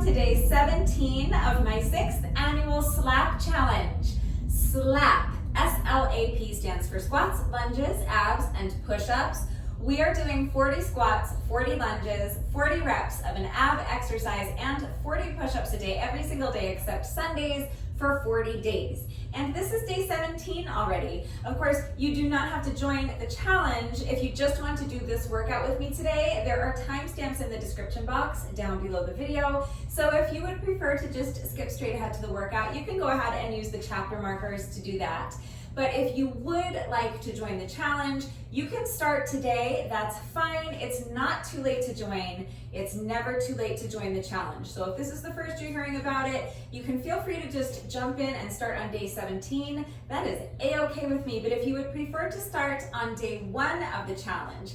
to day 17 of my 6th annual SLAP challenge. SLAP, S-L-A-P stands for squats, lunges, abs, and push-ups. We are doing 40 squats, 40 lunges, 40 reps of an ab exercise, and 40 push-ups a day every single day except Sundays for 40 days. And this is day 17 already. Of course, you do not have to join the challenge if you just want to do this workout with me today. There are timestamps in the description box down below the video. So if you would prefer to just skip straight ahead to the workout, you can go ahead and use the chapter markers to do that. But if you would like to join the challenge, you can start today. That's fine. It's not too late to join. It's never too late to join the challenge. So if this is the first you're hearing about it, you can feel free to just jump in and start on day 17. That is a-okay with me. But if you would prefer to start on day 1 of the challenge,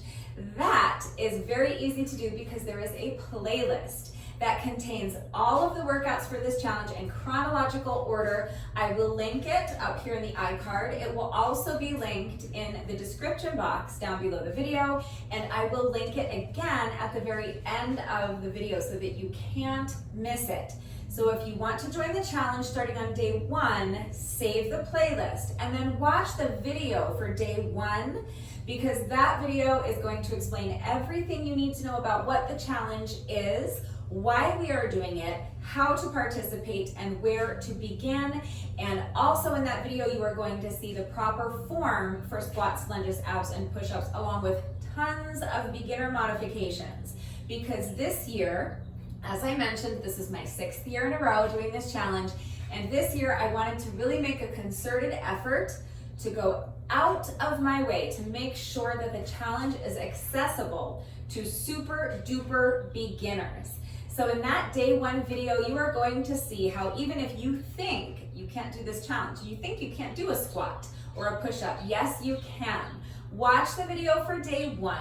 that is very easy to do because there is a playlist that contains all of the workouts for this challenge in chronological order. I will link it up here in the iCard. It will also be linked in the description box down below the video, and I will link it again at the very end of the video so that you can't miss it. So if you want to join the challenge starting on day 1, save the playlist and then watch the video for day 1, because that video is going to explain everything you need to know about what the challenge is, why we are doing it, how to participate, and where to begin. And also in that video, you are going to see the proper form for squats, lunges, abs, and push-ups, along with tons of beginner modifications. Because this year, as I mentioned, this is my 6th year in a row doing this challenge. And this year, I wanted to really make a concerted effort to go out of my way to make sure that the challenge is accessible to super duper beginners. So in that day 1 video, you are going to see how even if you think you can't do this challenge, you think you can't do a squat or a push-up, yes, you can. Watch the video for day 1,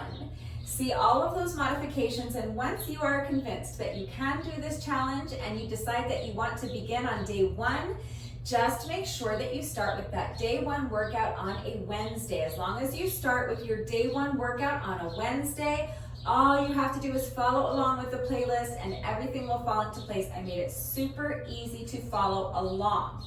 see all of those modifications, and once you are convinced that you can do this challenge and you decide that you want to begin on day 1, just make sure that you start with that day 1 workout on a Wednesday. As long as you start with your day 1 workout on a Wednesday, all you have to do is follow along with the playlist and everything will fall into place. I made it super easy to follow along.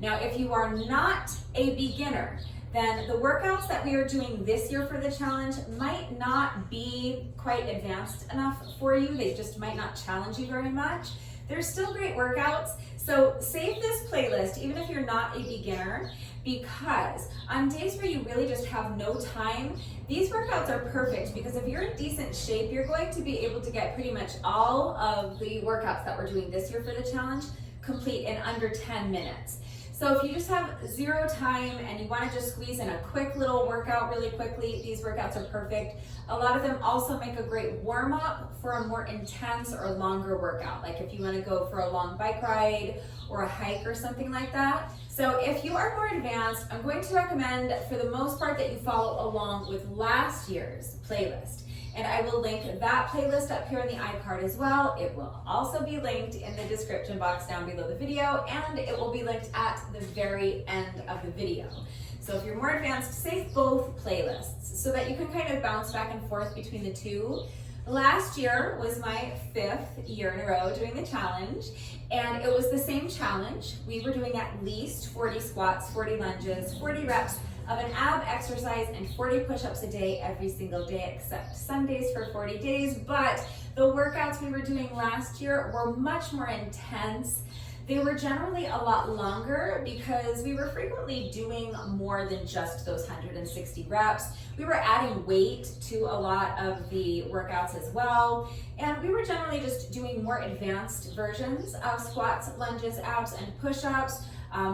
Now, if you are not a beginner, then the workouts that we are doing this year for the challenge might not be quite advanced enough for you. They just might not challenge you very much. They're still great workouts, so save this playlist even if you're not a beginner, because on days where you really just have no time, these workouts are perfect, because if you're in decent shape, you're going to be able to get pretty much all of the workouts that we're doing this year for the challenge complete in under 10 minutes. So if you just have 0 time and you want to just squeeze in a quick little workout really quickly, these workouts are perfect. A lot of them also make a great warm-up for a more intense or longer workout, like if you want to go for a long bike ride or a hike or something like that. So if you are more advanced, I'm going to recommend for the most part that you follow along with last year's playlist. And I will link that playlist up here in the iCard as well. It will also be linked in the description box down below the video, and it will be linked at the very end of the video. So if you're more advanced, save both playlists so that you can kind of bounce back and forth between the two. Last year was my 5th year in a row doing the challenge, and it was the same challenge. We were doing at least 40 squats, 40 lunges, 40 reps of an ab exercise, and 40 push-ups a day every single day except Sundays for 40 days. But the workouts we were doing last year were much more intense. They were generally a lot longer because we were frequently doing more than just those 160 reps. We were adding weight to a lot of the workouts as well. And we were generally just doing more advanced versions of squats, lunges, abs, and push-ups.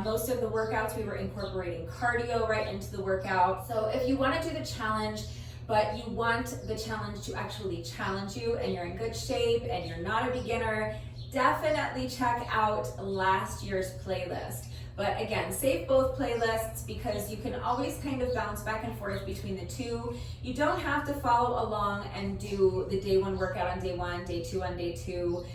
Most of the workouts we were incorporating cardio right into the workout. So if you want to do the challenge, but you want the challenge to actually challenge you and you're in good shape and you're not a beginner, definitely check out last year's playlist. But again, save both playlists because you can always kind of bounce back and forth between the two. You don't have to follow along and do the day 1 workout on day 1, day 2 on day 2.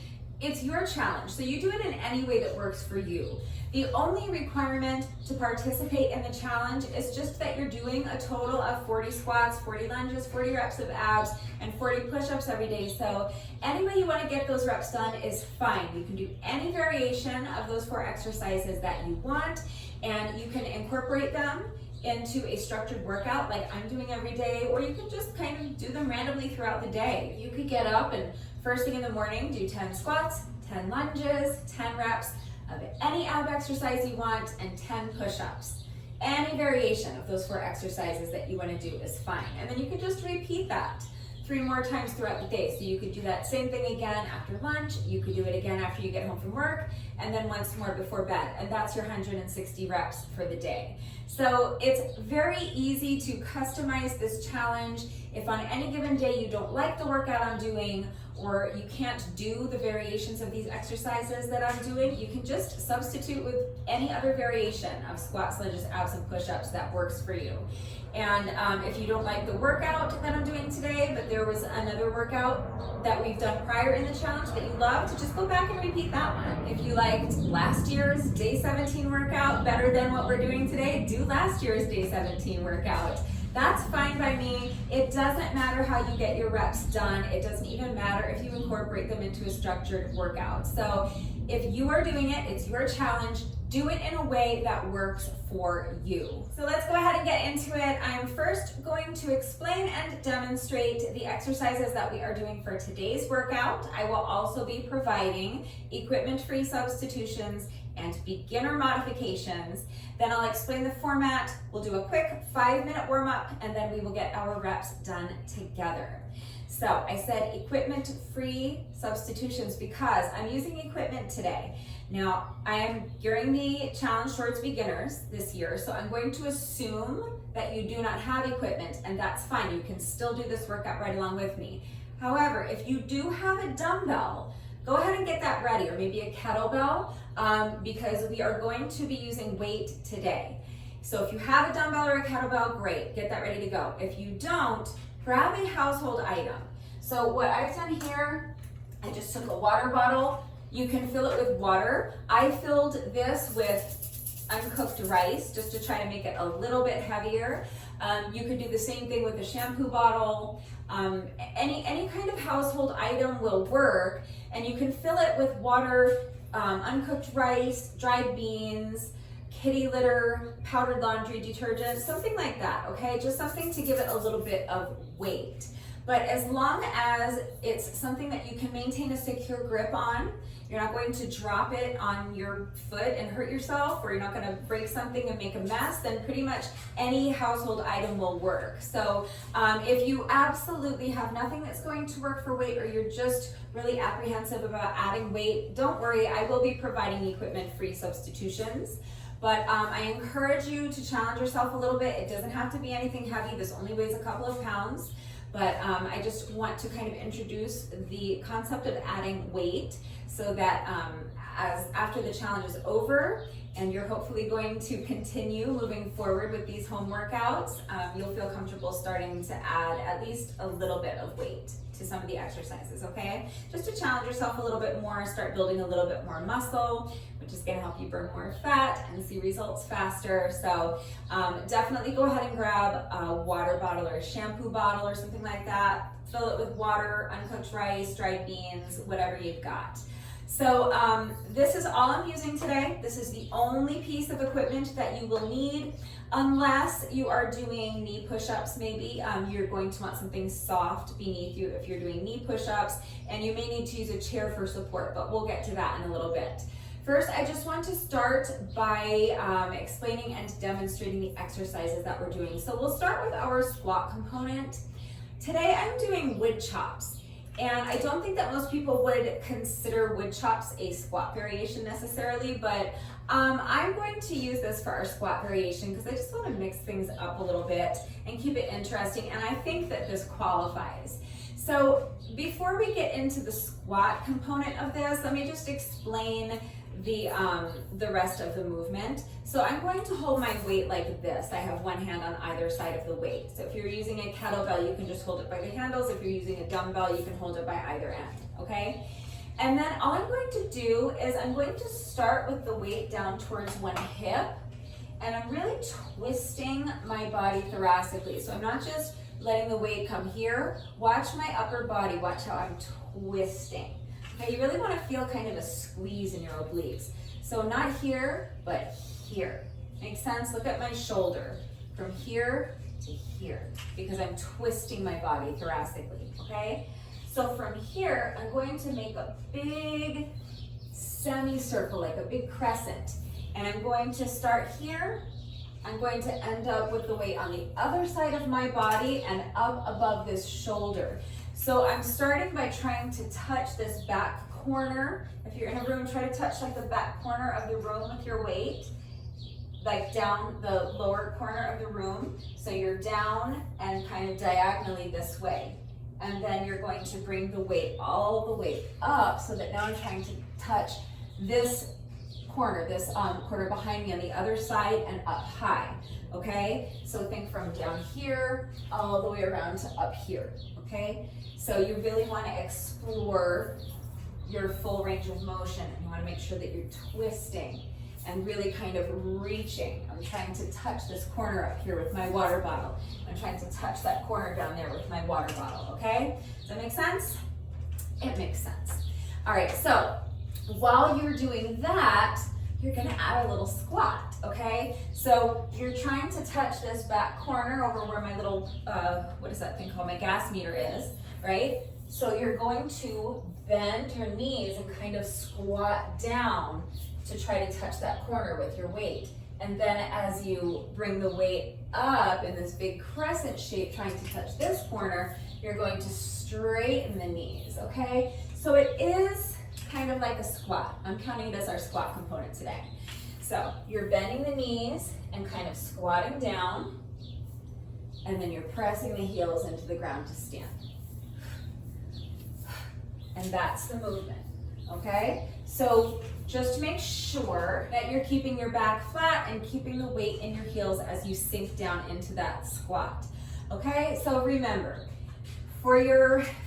it's your challenge, so you do it in any way that works for you. The only requirement to participate in the challenge is just that you're doing a total of 40 squats, 40 lunges, 40 reps of abs, and 40 push-ups every day. So any way you want to get those reps done is fine. You can do any variation of those 4 exercises that you want, and you can incorporate them into a structured workout like I'm doing every day, or you can just kind of do them randomly throughout the day. You could get up and first thing in the morning do 10 squats, 10 lunges, 10 reps of any ab exercise you want, and 10 push-ups. Any variation of those 4 exercises that you want to do is fine. And then you can just repeat that 3 more times throughout the day. So you could do that same thing again after lunch, you could do it again after you get home from work, and then once more before bed. And that's your 160 reps for the day. So it's very easy to customize this challenge. If on any given day you don't like the workout I'm doing, or you can't do the variations of these exercises that I'm doing, you can just substitute with any other variation of squats, lunges, abs, and push-ups that works for you. And if you don't like the workout that I'm doing today, but there was another workout that we've done prior in the challenge that you loved, just go back and repeat that one. If you liked last year's day 17 workout better than what we're doing today, do last year's day 17 workout. That's fine by me. It doesn't matter how you get your reps done. It doesn't even matter if you incorporate them into a structured workout. So if you are doing it, it's your challenge. Do it in a way that works for you. So let's go ahead and get into it. I'm first going to explain and demonstrate the exercises that we are doing for today's workout. I will also be providing equipment-free substitutions and beginner modifications. Then I'll explain the format. We'll do a quick 5-minute warm-up, and then we will get our reps done together. So I said equipment-free substitutions because I'm using equipment today. Now, I am gearing the challenge towards beginners this year, so I'm going to assume that you do not have equipment, and that's fine. You can still do this workout right along with me. However, if you do have a dumbbell, go ahead and get that ready, or maybe a kettlebell, because we are going to be using weight today. So if you have a dumbbell or a kettlebell, great, get that ready to go. If you don't, grab a household item. So what I've done here, I just took a water bottle. You can fill it with water. I filled this with uncooked rice just to try to make it a little bit heavier. You could do the same thing with a shampoo bottle. Any kind of household item will work, and you can fill it with water, uncooked rice, dried beans, kitty litter, powdered laundry detergent, something like that, okay? Just something to give it a little bit of weight. But as long as it's something that you can maintain a secure grip on, you're not going to drop it on your foot and hurt yourself, or you're not going to break something and make a mess, then pretty much any household item will work. So if you absolutely have nothing that's going to work for weight, or you're just really apprehensive about adding weight, don't worry, I will be providing equipment-free substitutions. But I encourage you to challenge yourself a little bit. It doesn't have to be anything heavy. This only weighs a couple of pounds. But I just want to kind of introduce the concept of adding weight so that as after the challenge is over and you're hopefully going to continue moving forward with these home workouts, you'll feel comfortable starting to add at least a little bit of weight to some of the exercises, okay? Just to challenge yourself a little bit more, start building a little bit more muscle, which is gonna help you burn more fat and see results faster. So definitely go ahead and grab a water bottle or a shampoo bottle or something like that. Fill it with water, uncooked rice, dried beans, whatever you've got. So this is all I'm using today. This is the only piece of equipment that you will need, unless you are doing knee push-ups maybe. You're going to want something soft beneath you if you're doing knee push-ups, and you may need to use a chair for support, but we'll get to that in a little bit. First, I just want to start by explaining and demonstrating the exercises that we're doing. So we'll start with our squat component. Today I'm doing wood chops. And I don't think that most people would consider wood chops a squat variation necessarily, but I'm going to use this for our squat variation because I just want to mix things up a little bit and keep it interesting, and I think that this qualifies. So before we get into the squat component of this, let me just explain the rest of the movement. So I'm going to hold my weight like this. I have one hand on either side of the weight. So if you're using a kettlebell, you can just hold it by the handles. If you're using a dumbbell, you can hold it by either end, okay? And then all I'm going to do is I'm going to start with the weight down towards one hip, and I'm really twisting my body thoracically. So I'm not just letting the weight come here. Watch my upper body, watch how I'm twisting. Okay, you really want to feel kind of a squeeze in your obliques. So not here, but here. Make sense? Look at my shoulder from here to here, because I'm twisting my body thoracically, okay? So from here, I'm going to make a big semicircle, like a big crescent. And I'm going to start here. I'm going to end up with the weight on the other side of my body and up above this shoulder. So I'm starting by trying to touch this back corner. If you're in a room, try to touch like the back corner of the room with your weight, like down the lower corner of the room. So you're down and kind of diagonally this way. And then you're going to bring the weight all the way up, so that now I'm trying to touch this corner, corner behind me on the other side and up high, okay? So think from down here all the way around to up here, okay? So you really want to explore your full range of motion. You want to make sure that you're twisting and really kind of reaching. I'm trying to touch this corner up here with my water bottle. I'm trying to touch that corner down there with my water bottle, okay? Does that make sense? It makes sense. All right, so while you're doing that, you're gonna add a little squat, okay? So you're trying to touch this back corner over where my little, what is that thing called? My gas meter is, right? So you're going to bend your knees and kind of squat down to try to touch that corner with your weight. And then as you bring the weight up in this big crescent shape, trying to touch this corner, you're going to straighten the knees, okay? So it is kind of like a squat. I'm counting it as our squat component today. So you're bending the knees and kind of squatting down, and then you're pressing the heels into the ground to stand. And that's the movement, okay? So just make sure that you're keeping your back flat and keeping the weight in your heels as you sink down into that squat, okay? So remember, for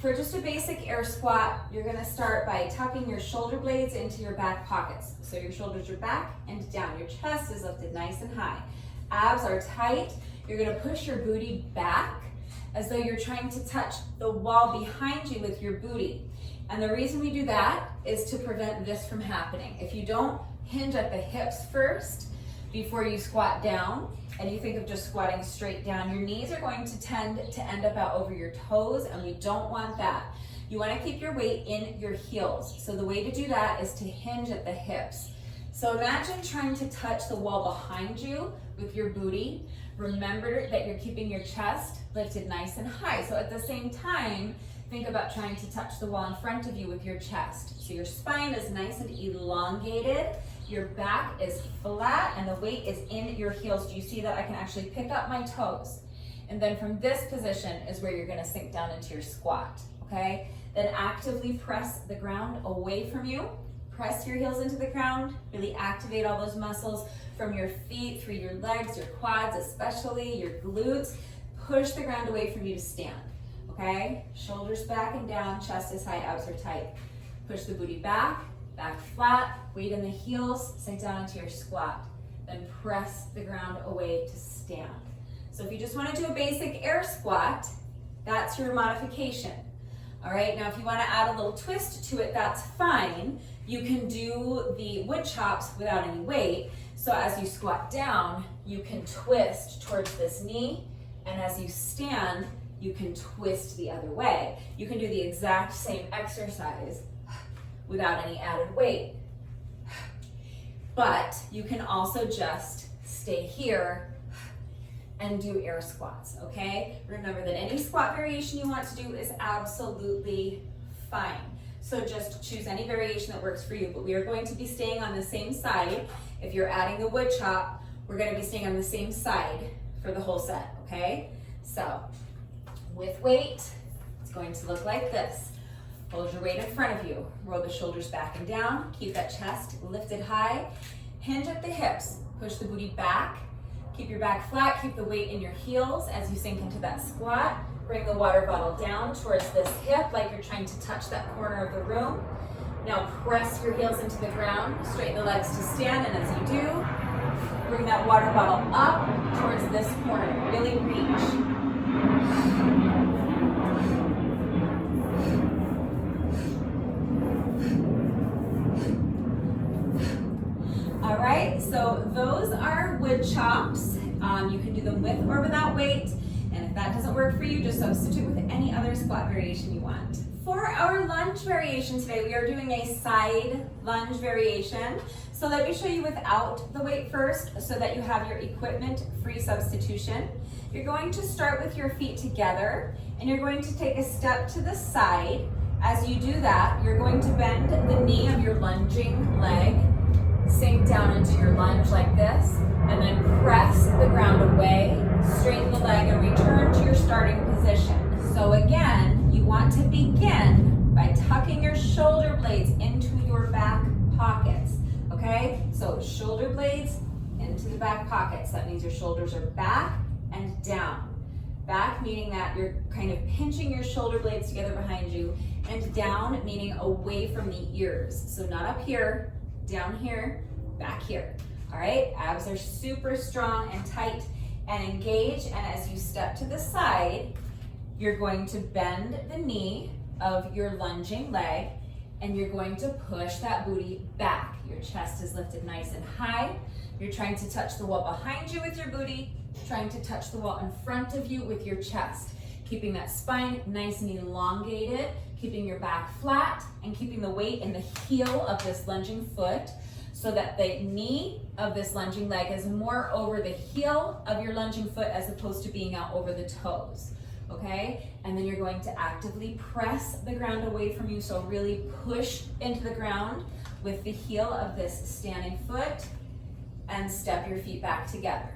just a basic air squat, you're gonna start by tucking your shoulder blades into your back pockets. So your shoulders are back and down. Your chest is lifted nice and high. Abs are tight. You're gonna push your booty back as though you're trying to touch the wall behind you with your booty. And the reason we do that is to prevent this from happening. If you don't hinge at the hips first before you squat down, and you think of just squatting straight down, your knees are going to tend to end up out over your toes, and we don't want that. You want to keep your weight in your heels. So the way to do that is to hinge at the hips. So imagine trying to touch the wall behind you with your booty. Remember that you're keeping your chest lifted nice and high. So at the same time, think about trying to touch the wall in front of you with your chest. So your spine is nice and elongated. Your back is flat and the weight is in your heels. Do you see that I can actually pick up my toes? And then from this position is where you're gonna sink down into your squat, okay? Then actively press the ground away from you. Press your heels into the ground. Really activate all those muscles from your feet, through your legs, your quads especially, your glutes. Push the ground away from you to stand, okay? Shoulders back and down, chest is high, abs are tight. Push the booty back, back flat, weight in the heels, sink down into your squat. Then press the ground away to stand. So if you just want to do a basic air squat, that's your modification. All right, now if you want to add a little twist to it, that's fine. You can do the wood chops without any weight. So as you squat down, you can twist towards this knee, and as you stand, you can twist the other way. You can do the exact same exercise without any added weight. But you can also just stay here and do air squats, okay? Remember that any squat variation you want to do is absolutely fine. So just choose any variation that works for you, but we are going to be staying on the same side. If you're adding the wood chop, we're gonna be staying on the same side for the whole set, okay? So with weight, it's going to look like this. Hold your weight in front of you. Roll the shoulders back and down. Keep that chest lifted high. Hinge at the hips. Push the booty back. Keep your back flat. Keep the weight in your heels as you sink into that squat. Bring the water bottle down towards this hip like you're trying to touch that corner of the room. Now press your heels into the ground, straighten the legs to stand, and as you do, bring that water bottle up towards this corner. Really reach. All right, so those are wood chops. You can do them with or without weight. And if that doesn't work for you, just substitute with any other squat variation you want. For our lunge variation today, we are doing a side lunge variation. So let me show you without the weight first so that you have your equipment-free substitution. You're going to start with your feet together and you're going to take a step to the side. As you do that, you're going to bend the knee of your lunging leg, sink down into your lunge like this, and then press the ground away, straighten the leg, and return to your starting position. So again, you want to begin by tucking your shoulder blades into your back pockets, okay? So shoulder blades into the back pockets. That means your shoulders are back and down. Back meaning that you're kind of pinching your shoulder blades together behind you, and down meaning away from the ears. So not up here, down here, back here. All right, abs are super strong and tight and engage, and as you step to the side, you're going to bend the knee of your lunging leg and you're going to push that booty back. Your chest is lifted nice and high. You're trying to touch the wall behind you with your booty, trying to touch the wall in front of you with your chest, keeping that spine nice and elongated, keeping your back flat, and keeping the weight in the heel of this lunging foot so that the knee of this lunging leg is more over the heel of your lunging foot as opposed to being out over the toes, okay? And then you're going to actively press the ground away from you, so really push into the ground with the heel of this standing foot and step your feet back together,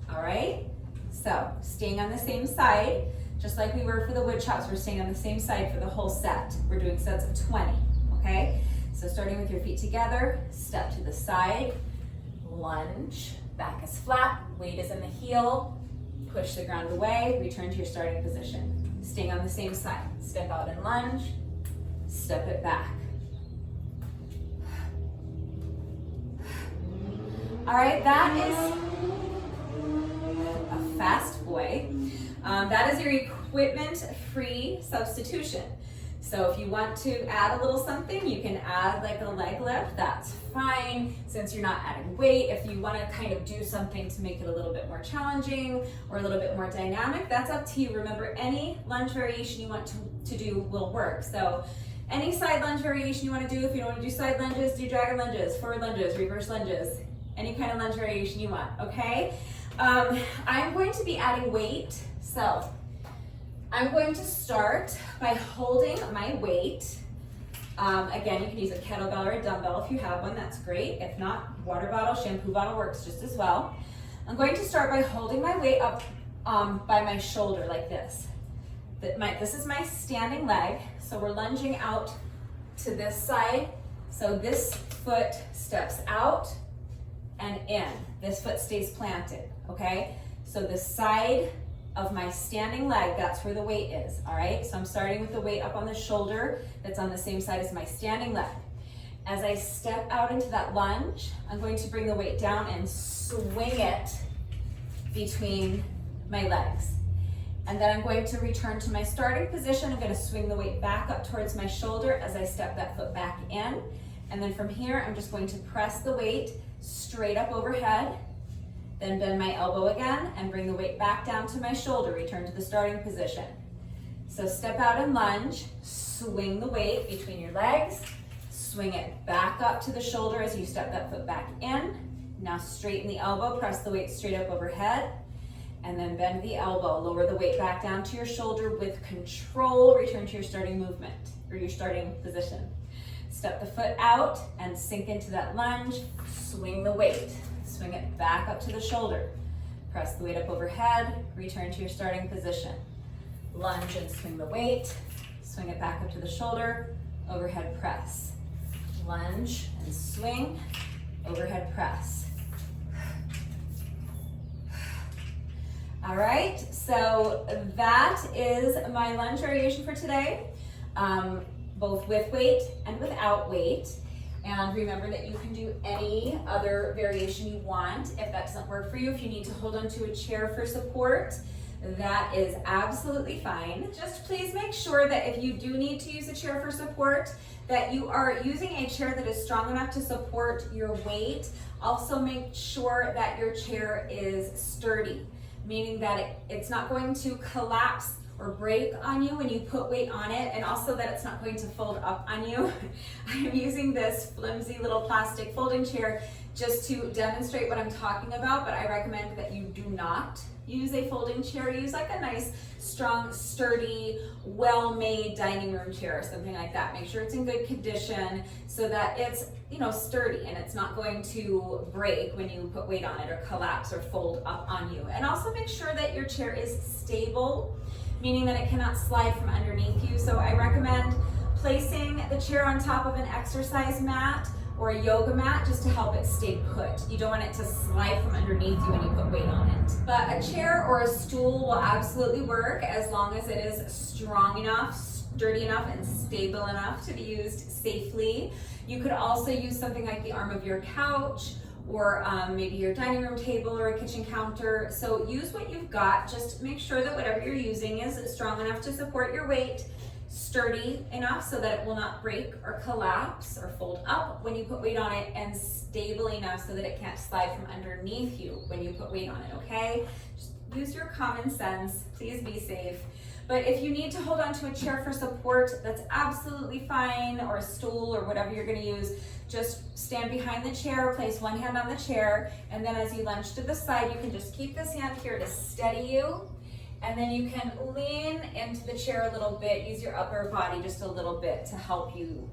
all right? So staying on the same side, just like we were for the wood chops, we're staying on the same side for the whole set. We're doing sets of 20, okay? So starting with your feet together, step to the side, lunge, back is flat, weight is in the heel, push the ground away, return to your starting position. Staying on the same side, step out and lunge, step it back. All right, that is a fast boy. That is your equipment-free substitution. So if you want to add a little something, you can add like a leg lift, that's fine, since you're not adding weight. If you want to kind of do something to make it a little bit more challenging or a little bit more dynamic, that's up to you. Remember, any lunge variation you want to do will work. So any side lunge variation you want to do, if you don't want to do side lunges, do dragon lunges, forward lunges, reverse lunges, any kind of lunge variation you want, okay? I'm going to be adding weight, so I'm going to start by holding my weight. Again, you can use a kettlebell or a dumbbell if you have one, that's great. If not, water bottle, shampoo bottle works just as well. I'm going to start by holding my weight up by my shoulder like this. This is my standing leg, so we're lunging out to this side. So this foot steps out and in. This foot stays planted, okay? So the side of my standing leg, that's where the weight is, all right? So I'm starting with the weight up on the shoulder that's on the same side as my standing leg. As I step out into that lunge, I'm going to bring the weight down and swing it between my legs. And then I'm going to return to my starting position. I'm going to swing the weight back up towards my shoulder as I step that foot back in. And then from here, I'm just going to press the weight straight up overhead, then bend my elbow again and bring the weight back down to my shoulder, return to the starting position. So step out and lunge, swing the weight between your legs, swing it back up to the shoulder as you step that foot back in. Now straighten the elbow, press the weight straight up overhead, and then bend the elbow, lower the weight back down to your shoulder with control, return to your starting movement, or your starting position. Step the foot out and sink into that lunge, swing the weight. Swing it back up to the shoulder. Press the weight up overhead, return to your starting position. Lunge and swing the weight, swing it back up to the shoulder, overhead press. Lunge and swing, overhead press. All right, so that is my lunge variation for today. both with weight and without weight. And remember that you can do any other variation you want. If that doesn't work for you, if you need to hold onto a chair for support, that is absolutely fine. Just please make sure that if you do need to use a chair for support, that you are using a chair that is strong enough to support your weight. Also make sure that your chair is sturdy, meaning that it's not going to collapse or break on you when you put weight on it, and also that it's not going to fold up on you. I'm using this flimsy little plastic folding chair just to demonstrate what I'm talking about, but I recommend that you do not use a folding chair. Use like a nice, strong, sturdy, well-made dining room chair or something like that. Make sure it's in good condition so that it's, sturdy and it's not going to break when you put weight on it or collapse or fold up on you. And also make sure that your chair is stable, meaning that it cannot slide from underneath you. So I recommend placing the chair on top of an exercise mat or a yoga mat just to help it stay put. You don't want it to slide from underneath you when you put weight on it. But a chair or a stool will absolutely work as long as it is strong enough, sturdy enough, and stable enough to be used safely. You could also use something like the arm of your couch or maybe your dining room table or a kitchen counter. So use what you've got. Just make sure that whatever you're using is strong enough to support your weight, sturdy enough so that it will not break or collapse or fold up when you put weight on it, and stable enough so that it can't slide from underneath you when you put weight on it, okay? Just use your common sense. Please be safe. But if you need to hold onto a chair for support, that's absolutely fine, or a stool or whatever you're gonna use. Just stand behind the chair, place one hand on the chair, and then as you lunge to the side, you can just keep this hand here to steady you. And then you can lean into the chair a little bit, use your upper body just a little bit to help you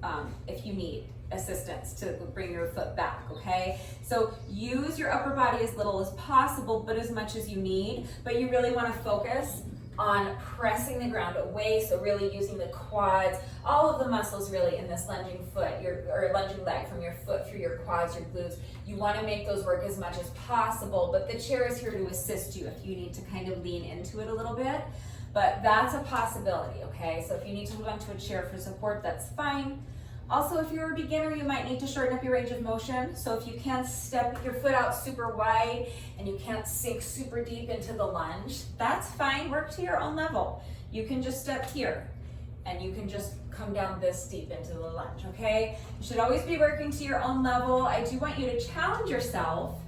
if you need assistance to bring your foot back, okay? So use your upper body as little as possible, but as much as you need. But you really wanna focus on pressing the ground away, so really using the quads, all of the muscles really in this lunging foot, or lunging leg, from your foot through your quads, your glutes. You want to make those work as much as possible, but the chair is here to assist you if you need to kind of lean into it a little bit. But that's a possibility, okay? So if you need to hold onto a chair for support, that's fine. Also, if you're a beginner, you might need to shorten up your range of motion. So if you can't step your foot out super wide and you can't sink super deep into the lunge, that's fine. Work to your own level. You can just step here and you can just come down this deep into the lunge, okay? You should always be working to your own level. I do want you to challenge yourself,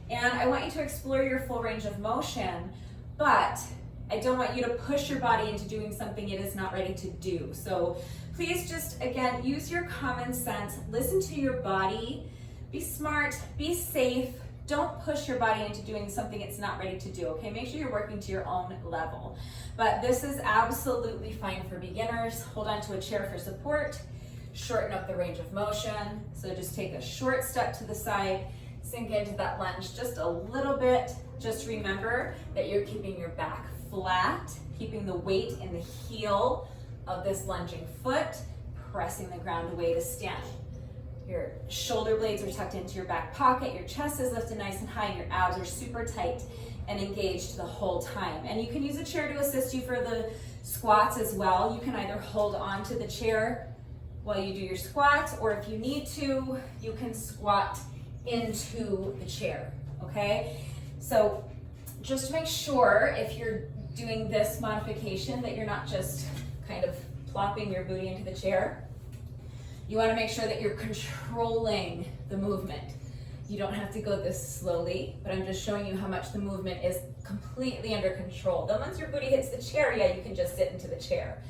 and I want you to explore your full range of motion, but I don't want you to push your body into doing something it is not ready to do. So please just, again, use your common sense, listen to your body, be smart, be safe. Don't push your body into doing something it's not ready to do, okay? Make sure you're working to your own level. But this is absolutely fine for beginners. Hold on to a chair for support, shorten up the range of motion. So just take a short step to the side, sink into that lunge just a little bit. Just remember that you're keeping your back flat, keeping the weight in the heel of this lunging foot, pressing the ground away to stand. Your shoulder blades are tucked into your back pocket, your chest is lifted nice and high, and your abs are super tight and engaged the whole time. And you can use a chair to assist you for the squats as well. You can either hold on to the chair while you do your squats, or if you need to, you can squat into the chair, okay? So just make sure if you're doing this modification that you're not just kind of plopping your booty into the chair. You want to make sure that you're controlling the movement. You don't have to go this slowly, but I'm just showing you how much the movement is completely under control. Then once your booty hits the chair, yeah, you can just sit into the chair.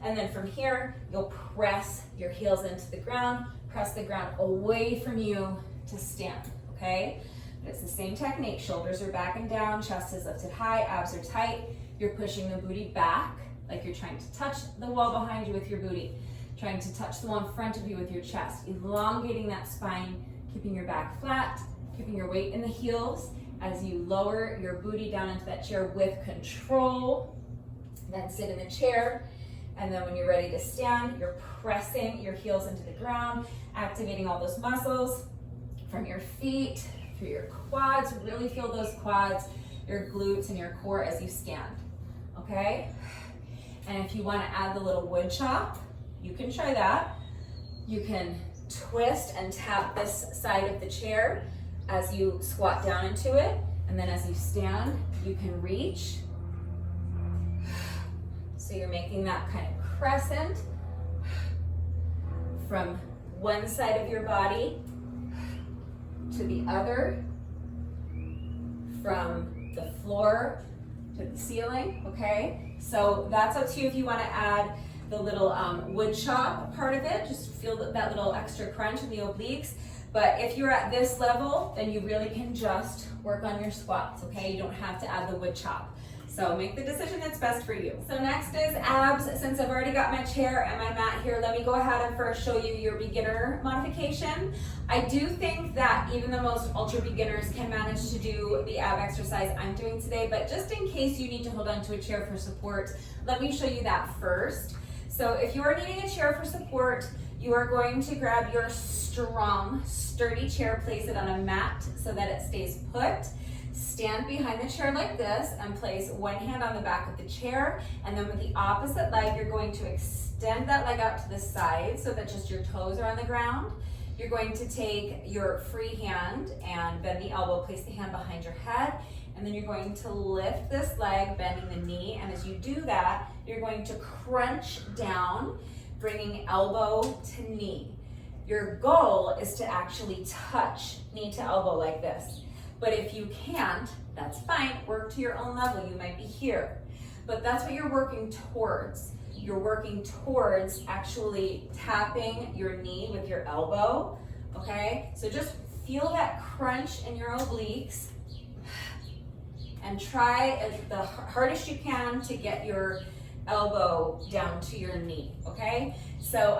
And then from here, you'll press your heels into the ground, press the ground away from you to stand, okay? But it's the same technique. Shoulders are back and down, chest is lifted high, abs are tight. You're pushing the booty back, like you're trying to touch the wall behind you with your booty, trying to touch the wall in front of you with your chest, elongating that spine, keeping your back flat, keeping your weight in the heels as you lower your booty down into that chair with control. Then sit in the chair, and then when you're ready to stand, you're pressing your heels into the ground, activating all those muscles from your feet through your quads. Really feel those quads, your glutes, and your core as you stand, okay? And if you want to add the little wood chop, you can try that. You can twist and tap this side of the chair as you squat down into it. And then as you stand, you can reach. So you're making that kind of crescent from one side of your body to the other, from the floor to the ceiling, okay? So that's up to you if you want to add the little wood chop part of it, just feel that little extra crunch in the obliques. But if you're at this level, then you really can just work on your squats, okay? You don't have to add the wood chop. So make the decision that's best for you. So next is abs. Since I've already got my chair and my mat here, let me go ahead and first show you your beginner modification. I do think that even the most ultra beginners can manage to do the ab exercise I'm doing today, but just in case you need to hold on to a chair for support, let me show you that first. So if you are needing a chair for support, you are going to grab your strong, sturdy chair, place it on a mat so that it stays put. Stand behind the chair like this and place one hand on the back of the chair, and then with the opposite leg, you're going to extend that leg out to the side so that just your toes are on the ground. You're going to take your free hand and bend the elbow, place the hand behind your head, and then you're going to lift this leg, bending the knee, and as you do that, you're going to crunch down, bringing elbow to knee. Your goal is to actually touch knee to elbow like this. But if you can't, that's fine. Work to your own level. You might be here. But that's what you're working towards. You're working towards actually tapping your knee with your elbow, okay? So just feel that crunch in your obliques and try as the hardest you can to get your elbow down to your knee, okay? So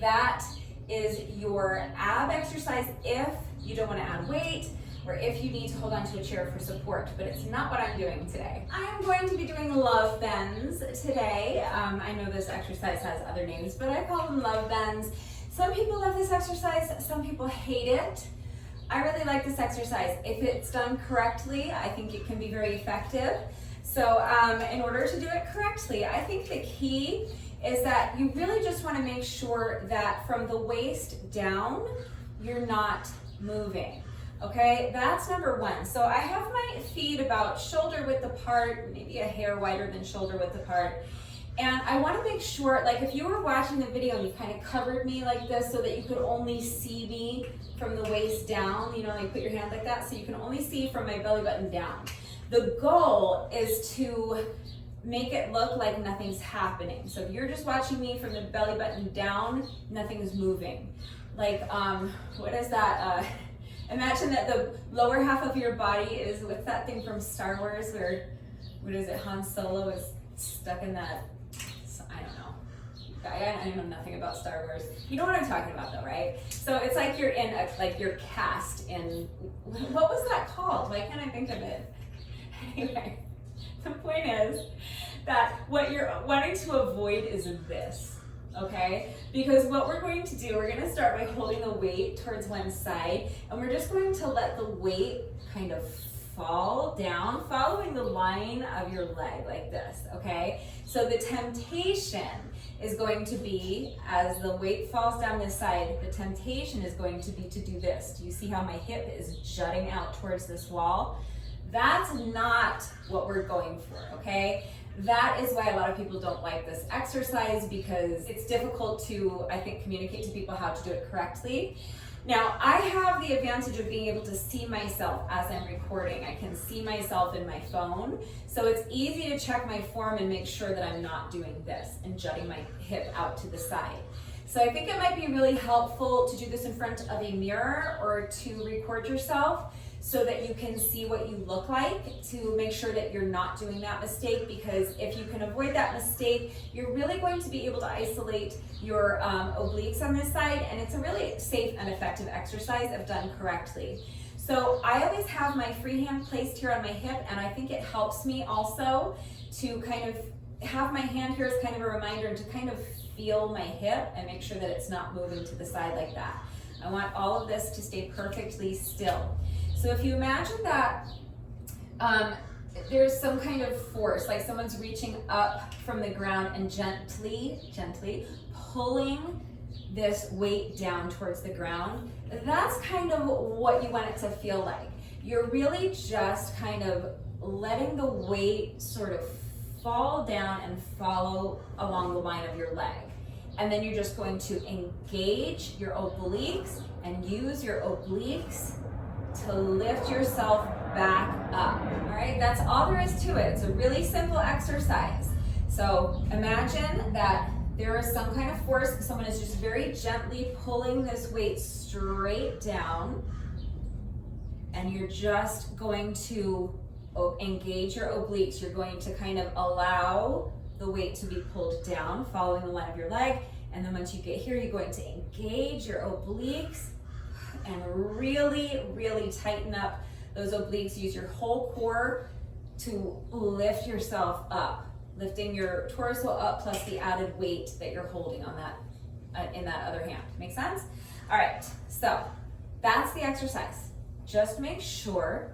that is your ab exercise if you don't want to add weight, or if you need to hold on to a chair for support, but it's not what I'm doing today. I am going to be doing love bends today. I know this exercise has other names, but I call them love bends. Some people love this exercise, some people hate it. I really like this exercise. If it's done correctly, I think it can be very effective. So in order to do it correctly, I think the key is that you really just want to make sure that from the waist down, you're not moving. Okay, that's number one. So I have my feet about shoulder width apart, maybe a hair wider than shoulder width apart. And I want to make sure, like if you were watching the video and you kind of covered me like this so that you could only see me from the waist down, you know, like put your hand like that so you can only see from my belly button down. The goal is to make it look like nothing's happening. So if you're just watching me from the belly button down, nothing's moving. Like, what is that? Imagine that the lower half of your body is, what's that thing from Star Wars where, what is it, Han Solo is stuck in that, I don't know. I know nothing about Star Wars. You know what I'm talking about though, right? So it's like you're in, like you're cast in, what was that called? Why can't I think of it? Anyway, the point is that what you're wanting to avoid is this. Okay, because what we're going to do, we're going to start by holding the weight towards one side, and we're just going to let the weight kind of fall down, following the line of your leg like this, okay? So the temptation is going to be, as the weight falls down this side, the temptation is going to be to do this. Do you see how my hip is jutting out towards this wall? That's not what we're going for, okay? That is why a lot of people don't like this exercise, because it's difficult to, I think, communicate to people how to do it correctly. Now, I have the advantage of being able to see myself as I'm recording. I can see myself in my phone, so it's easy to check my form and make sure that I'm not doing this and jutting my hip out to the side. So I think it might be really helpful to do this in front of a mirror or to record yourself so that you can see what you look like, to make sure that you're not doing that mistake, because if you can avoid that mistake, you're really going to be able to isolate your obliques on this side, and it's a really safe and effective exercise if done correctly. So I always have my free hand placed here on my hip, and I think it helps me also to kind of have my hand here as kind of a reminder and to kind of feel my hip and make sure that it's not moving to the side like that. I want all of this to stay perfectly still. So if you imagine that there's some kind of force, like someone's reaching up from the ground and gently pulling this weight down towards the ground. That's kind of what you want it to feel like. You're really just kind of letting the weight sort of fall down and follow along the line of your leg. And then you're just going to engage your obliques and use your obliques to lift yourself back up. All right, that's all there is to it. It's a really simple exercise. So imagine that there is some kind of force. Someone is just very gently pulling this weight straight down, and you're just going to engage your obliques. You're going to kind of allow the weight to be pulled down, following the line of your leg. And then once you get here, you're going to engage your obliques and really, really tighten up those obliques. Use your whole core to lift yourself up, lifting your torso up plus the added weight that you're holding on that in that other hand. Make sense? All right, so that's the exercise. Just make sure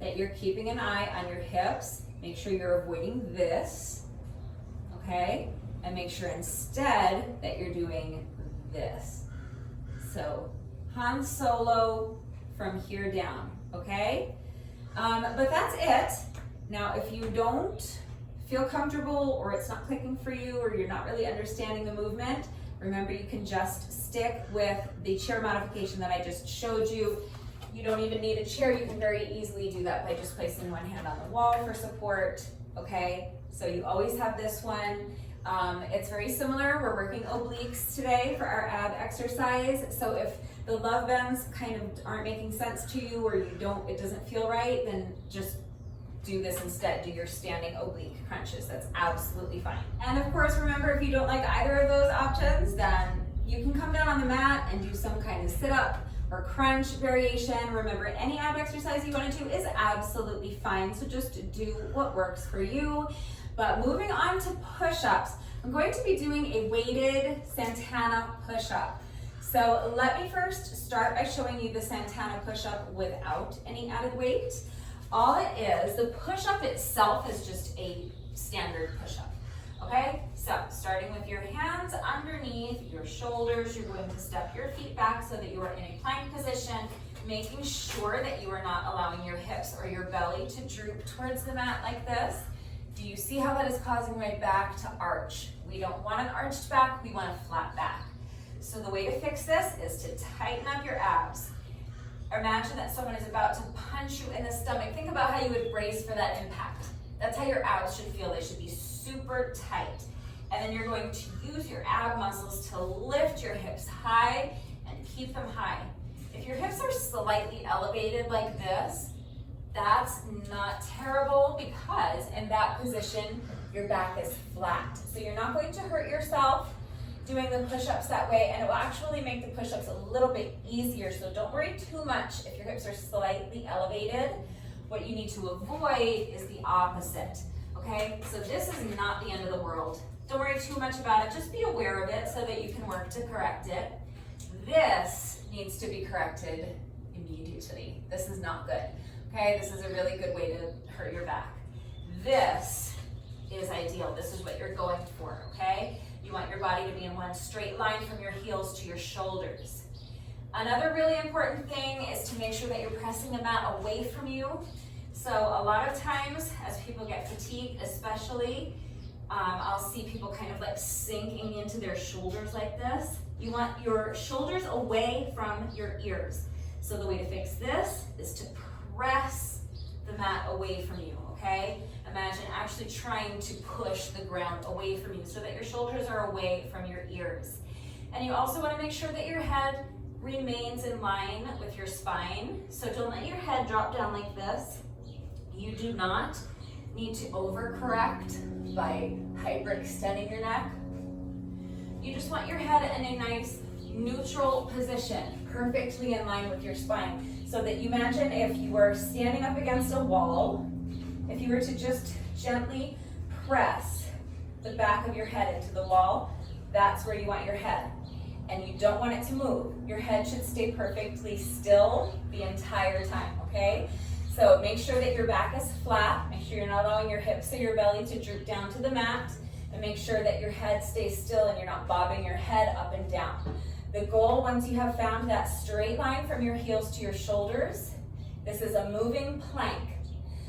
that you're keeping an eye on your hips. Make sure you're avoiding this, okay? And make sure instead that you're doing this. So Han Solo from here down, okay? But that's it. Now, if you don't feel comfortable or it's not clicking for you or you're not really understanding the movement, remember you can just stick with the chair modification that I just showed you. You don't even need a chair. You can very easily do that by just placing one hand on the wall for support, okay? So you always have this one. It's very similar. We're working obliques today for our ab exercise. So if the love bends kind of aren't making sense to you or it doesn't feel right, then just do this instead. Do your standing oblique crunches. That's absolutely fine. And of course, remember, if you don't like either of those options, then you can come down on the mat and do some kind of sit-up or crunch variation. Remember, any ab exercise you want to do is absolutely fine. So just do what works for you. But moving on to push-ups, I'm going to be doing a weighted Santana push-up. So let me first start by showing you the Santana push-up without any added weight. All it is, the push-up itself is just a standard push-up, okay? So starting with your hands underneath your shoulders, you're going to step your feet back so that you are in a plank position, making sure that you are not allowing your hips or your belly to droop towards the mat like this. Do you see how that is causing my back to arch? We don't want an arched back, we want a flat back. So the way to fix this is to tighten up your abs. Imagine that someone is about to punch you in the stomach. Think about how you would brace for that impact. That's how your abs should feel. They should be super tight. And then you're going to use your ab muscles to lift your hips high and keep them high. If your hips are slightly elevated like this, that's not terrible because in that position, your back is flat. So you're not going to hurt yourself doing the push-ups that way, and it will actually make the push-ups a little bit easier. So don't worry too much if your hips are slightly elevated. What you need to avoid is the opposite, okay? So this is not the end of the world. Don't worry too much about it. Just be aware of it so that you can work to correct it. This needs to be corrected immediately. This is not good. Okay, this is a really good way to hurt your back. This is ideal. This is what you're going for, okay? You want your body to be in one straight line from your heels to your shoulders. Another really important thing is to make sure that you're pressing the mat away from you. So a lot of times as people get fatigued, especially, I'll see people kind of like sinking into their shoulders like this. You want your shoulders away from your ears. So the way to fix this is to press the mat away from you, okay? Imagine actually trying to push the ground away from you so that your shoulders are away from your ears. And you also want to make sure that your head remains in line with your spine. So don't let your head drop down like this. You do not need to overcorrect by hyperextending your neck. You just want your head in a nice neutral position, perfectly in line with your spine. So that you imagine if you were standing up against a wall, if you were to just gently press the back of your head into the wall, that's where you want your head. And you don't want it to move. Your head should stay perfectly still the entire time, okay? So make sure that your back is flat. Make sure you're not allowing your hips or your belly to droop down to the mat. and make sure that your head stays still and you're not bobbing your head up and down. The goal, once you have found that straight line from your heels to your shoulders, this is a moving plank.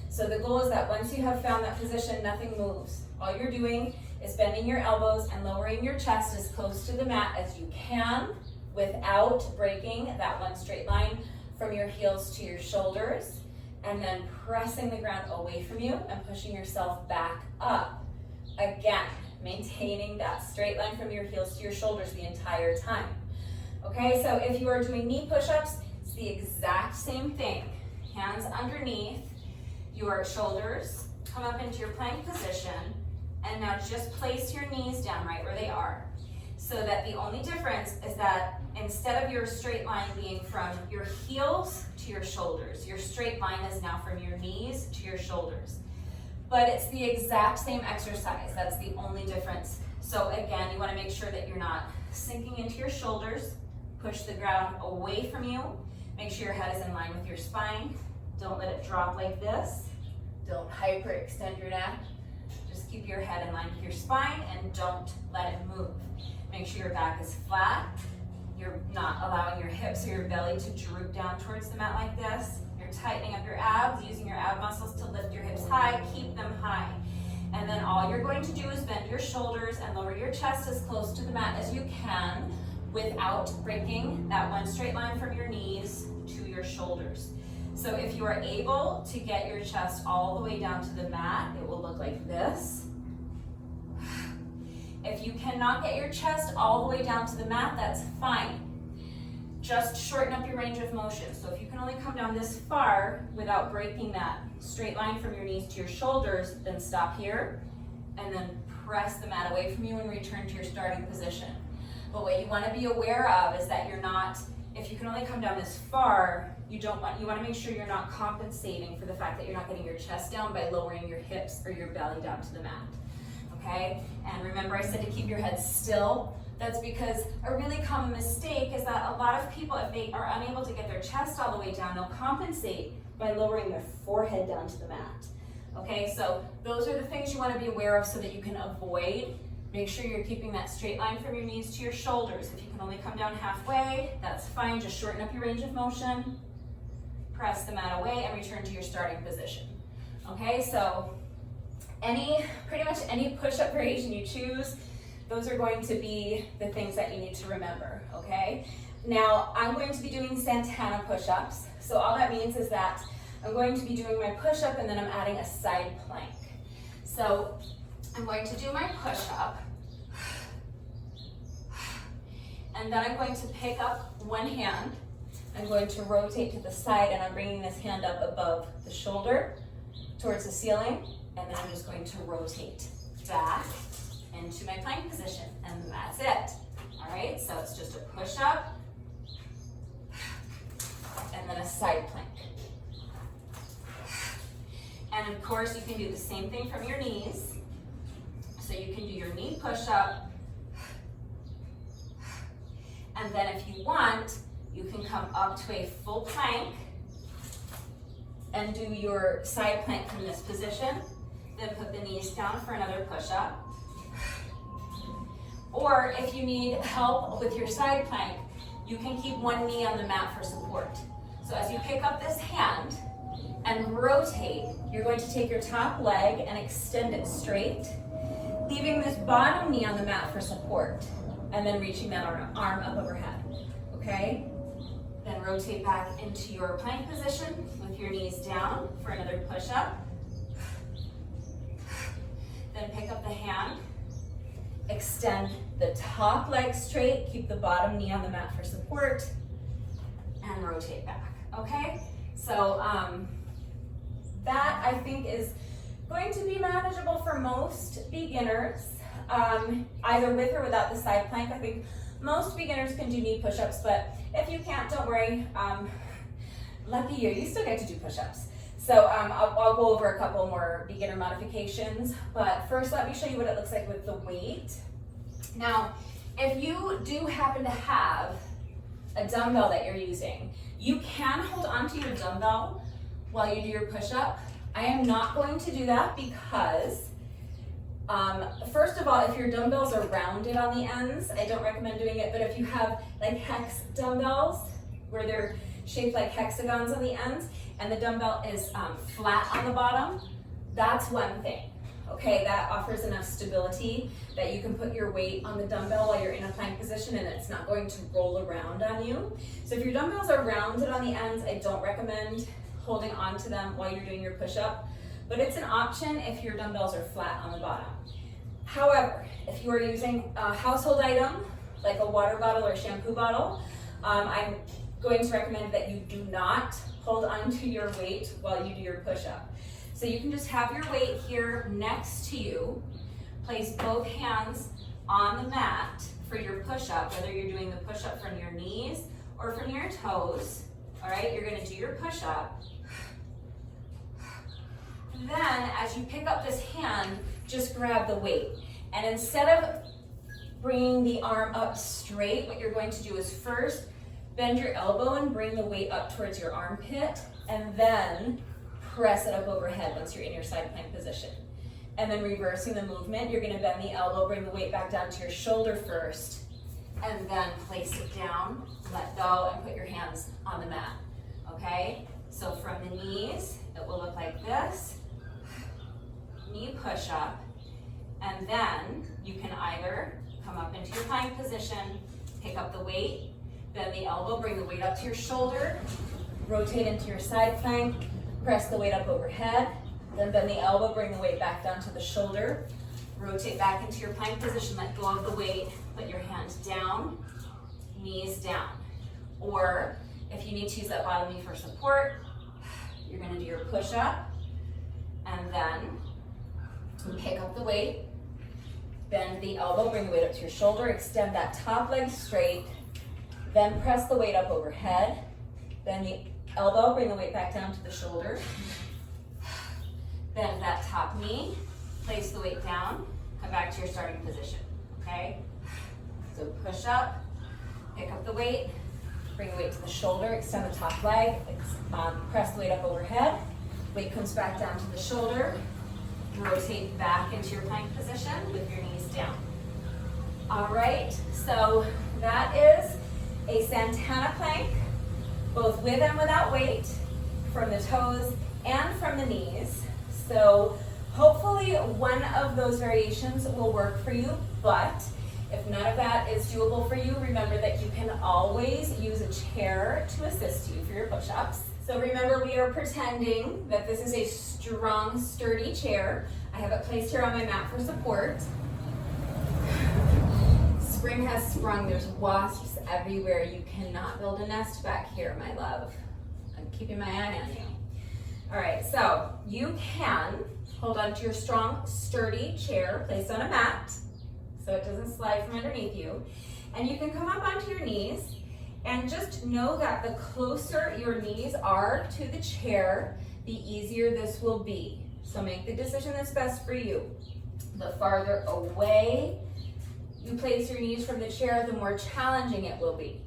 So the goal is that once you have found that position, nothing moves. All you're doing is bending your elbows and lowering your chest as close to the mat as you can without breaking that one straight line from your heels to your shoulders, and then pressing the ground away from you and pushing yourself back up. Again, maintaining that straight line from your heels to your shoulders the entire time. Okay, so if you are doing knee push-ups, it's the exact same thing. Hands underneath your shoulders, come up into your plank position, and now just place your knees down right where they are. So that the only difference is that instead of your straight line being from your heels to your shoulders, your straight line is now from your knees to your shoulders. But it's the exact same exercise, that's the only difference. So again, you want to make sure that you're not sinking into your shoulders, push the ground away from you, make sure your head is in line with your spine, don't let it drop like this, don't hyperextend your neck, just keep your head in line with your spine and don't let it move. Make sure your back is flat. You're not allowing your hips or your belly to droop down towards the mat like this. You're tightening up your abs, using your ab muscles to lift your hips high, keep them high. And then all you're going to do is bend your shoulders and lower your chest as close to the mat as you can without breaking that one straight line from your knees to your shoulders. So if you are able to get your chest all the way down to the mat, it will look like this. If you cannot get your chest all the way down to the mat, that's fine. Just shorten up your range of motion. So if you can only come down this far without breaking that straight line from your knees to your shoulders, then stop here and then press the mat away from you and return to your starting position. But what you want to be aware of is that you're not, if you can only come down this far, you want to make sure you're not compensating for the fact that you're not getting your chest down by lowering your hips or your belly down to the mat. Okay, and remember I said to keep your head still. That's because a really common mistake is that a lot of people, if they are unable to get their chest all the way down, they'll compensate by lowering their forehead down to the mat. Okay, so those are the things you want to be aware of so that you can avoid. Make sure you're keeping that straight line from your knees to your shoulders. If you can only come down halfway, that's fine. Just shorten up your range of motion, press the mat away, and return to your starting position. Okay, so pretty much any push-up variation you choose, those are going to be the things that you need to remember, okay? Now, I'm going to be doing Santana push-ups. So all that means is that I'm going to be doing my push-up and then I'm adding a side plank. So I'm going to do my push-up, and then I'm going to pick up one hand. I'm going to rotate to the side, and I'm bringing this hand up above the shoulder towards the ceiling. And then I'm just going to rotate back into my plank position, and that's it. All right, so it's just a push-up, and then a side plank. And of course, you can do the same thing from your knees. So you can do your knee push-up, and then if you want, you can come up to a full plank and do your side plank from this position. Then put the knees down for another push-up. Or if you need help with your side plank, you can keep one knee on the mat for support. So as you pick up this hand and rotate, you're going to take your top leg and extend it straight, leaving this bottom knee on the mat for support, and then reaching that arm up overhead, okay? Then rotate back into your plank position with your knees down for another push-up. Then pick up the hand, extend the top leg straight, keep the bottom knee on the mat for support, and rotate back, okay? So that I think is going to be manageable for most beginners, either with or without the side plank. I think most beginners can do knee push-ups, but if you can't, don't worry. Lucky you still get to do push-ups. So I'll go over a couple more beginner modifications, but first let me show you what it looks like with the weight. Now, if you do happen to have a dumbbell that you're using, you can hold onto your dumbbell while you do your push-up. I am not going to do that because First of all, if your dumbbells are rounded on the ends, I don't recommend doing it, but if you have like hex dumbbells where they're shaped like hexagons on the ends and the dumbbell is flat on the bottom, that's one thing. Okay, that offers enough stability that you can put your weight on the dumbbell while you're in a plank position and it's not going to roll around on you. So if your dumbbells are rounded on the ends, I don't recommend holding on to them while you're doing your push-up, but it's an option if your dumbbells are flat on the bottom. However, if you are using a household item, like a water bottle or shampoo bottle, I'm going to recommend that you do not hold on to your weight while you do your push-up. So you can just have your weight here next to you, place both hands on the mat for your push-up, whether you're doing the push-up from your knees or from your toes. All right, you're gonna do your push-up. Then as you pick up this hand, just grab the weight. And instead of bringing the arm up straight, what you're going to do is first bend your elbow and bring the weight up towards your armpit, and then press it up overhead once you're in your side plank position. And then reversing the movement, you're gonna bend the elbow, bring the weight back down to your shoulder first, and then place it down, let go, and put your hands on the mat, okay? So from the knees, it will look like this, knee push up, and then you can either come up into your plank position, pick up the weight, bend the elbow, bring the weight up to your shoulder, rotate into your side plank, press the weight up overhead, then bend the elbow, bring the weight back down to the shoulder, rotate back into your plank position, let go of the weight, put your hands down, knees down. Or if you need to use that bottom knee for support, you're gonna do your push-up, and then pick up the weight, bend the elbow, bring the weight up to your shoulder, extend that top leg straight, then press the weight up overhead, bend the elbow, bring the weight back down to the shoulder, bend that top knee, place the weight down, come back to your starting position, okay? So push up, pick up the weight, bring the weight to the shoulder, extend the top leg, press the weight up overhead, weight comes back down to the shoulder, rotate back into your plank position with your knees down. All right, so that is a Santana plank, both with and without weight, from the toes and from the knees. So hopefully one of those variations will work for you, but if none of that is doable for you, remember that you can always use a chair to assist you for your push-ups. So remember, we are pretending that this is a strong, sturdy chair. I have it placed here on my mat for support. Spring has sprung, there's wasps everywhere. You cannot build a nest back here, my love. I'm keeping my eye on you. All right, so you can hold on to your strong, sturdy chair placed on a mat so it doesn't slide from underneath you. And you can come up onto your knees and just know that the closer your knees are to the chair, the easier this will be. So make the decision that's best for you. The farther away you place your knees from the chair, the more challenging it will be.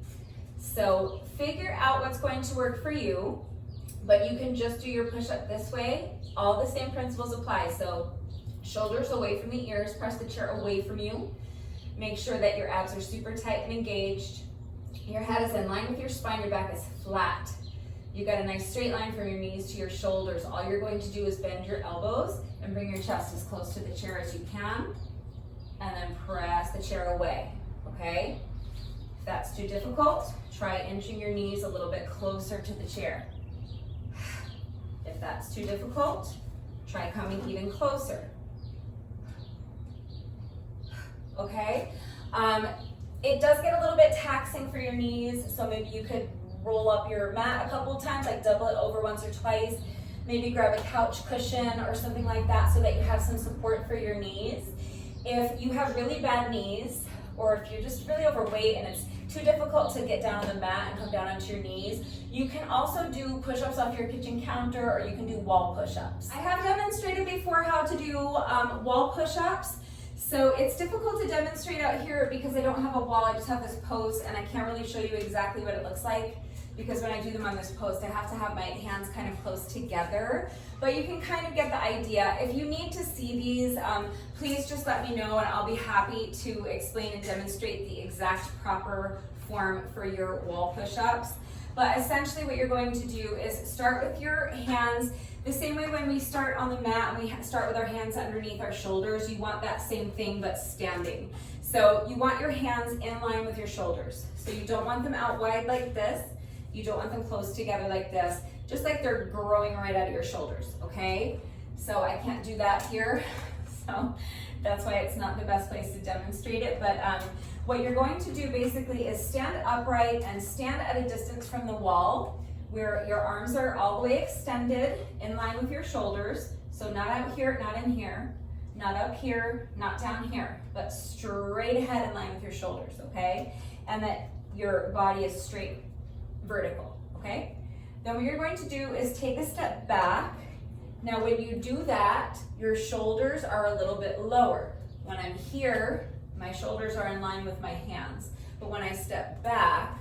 So figure out what's going to work for you, but you can just do your push-up this way. All the same principles apply. So shoulders away from the ears, press the chair away from you. Make sure that your abs are super tight and engaged. Your head is in line with your spine, your back is flat. You got a nice straight line from your knees to your shoulders. All you're going to do is bend your elbows and bring your chest as close to the chair as you can, and then press the chair away, okay? If that's too difficult, try inching your knees a little bit closer to the chair. If that's too difficult, try coming even closer. Okay? It does get a little bit taxing for your knees, so maybe you could roll up your mat a couple of times, like double it over once or twice. Maybe grab a couch cushion or something like that so that you have some support for your knees. If you have really bad knees, or if you're just really overweight and it's too difficult to get down on the mat and come down onto your knees, you can also do push-ups off your kitchen counter, or you can do wall push-ups. I have demonstrated before how to do wall push-ups. So it's difficult to demonstrate out here because I don't have a wall, I just have this post and I can't really show you exactly what it looks like. because when I do them on this post, I have to have my hands kind of close together, but you can kind of get the idea. If you need to see these, please just let me know and I'll be happy to explain and demonstrate the exact proper form for your wall push-ups. But essentially what you're going to do is start with your hands the same way when we start on the mat and we start with our hands underneath our shoulders. You want that same thing but standing. So you want your hands in line with your shoulders. So you don't want them out wide like this. You don't want them close together like this, just like they're growing right out of your shoulders, okay? So I can't do that here, so that's why it's not the best place to demonstrate it. But what you're going to do basically is stand upright and stand at a distance from the wall where your arms are all the way extended in line with your shoulders. So not out here, not in here, not up here, not down here, but straight ahead in line with your shoulders, okay? And that your body is straight vertical, okay? Then what you're going to do is take a step back. Now when you do that, your shoulders are a little bit lower. When I'm here, my shoulders are in line with my hands. But when I step back,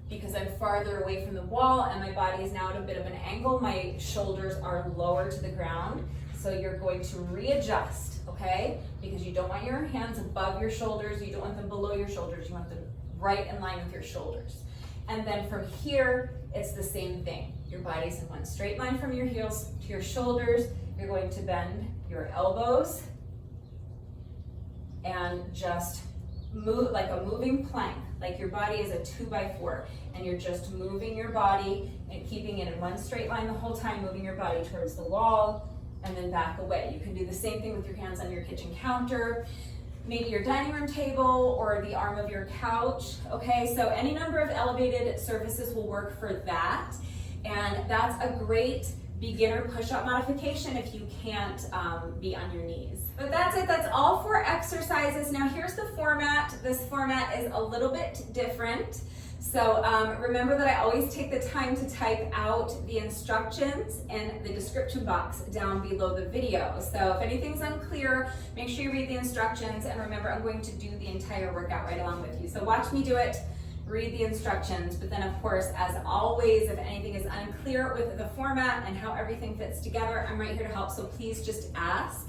because I'm farther away from the wall and my body is now at a bit of an angle, my shoulders are lower to the ground. So you're going to readjust, okay? Because you don't want your hands above your shoulders, you don't want them below your shoulders, you want them right in line with your shoulders. And then from here, it's the same thing. Your body's in one straight line from your heels to your shoulders. You're going to bend your elbows and just move like a moving plank, like your body is a 2x4, and you're just moving your body and keeping it in one straight line the whole time, moving your body towards the wall and then back away. You can do the same thing with your hands on your kitchen counter, maybe your dining room table or the arm of your couch, okay? So any number of elevated surfaces will work for that, and that's a great beginner push-up modification if you can't be on your knees. But that's it, that's all 4 exercises. Now here's the format. This format is a little bit different. So remember that I always take the time to type out the instructions in the description box down below the video. So if anything's unclear, make sure you read the instructions, and remember I'm going to do the entire workout right along with you. So watch me do it, read the instructions, but then of course, as always, if anything is unclear with the format and how everything fits together, I'm right here to help, so please just ask.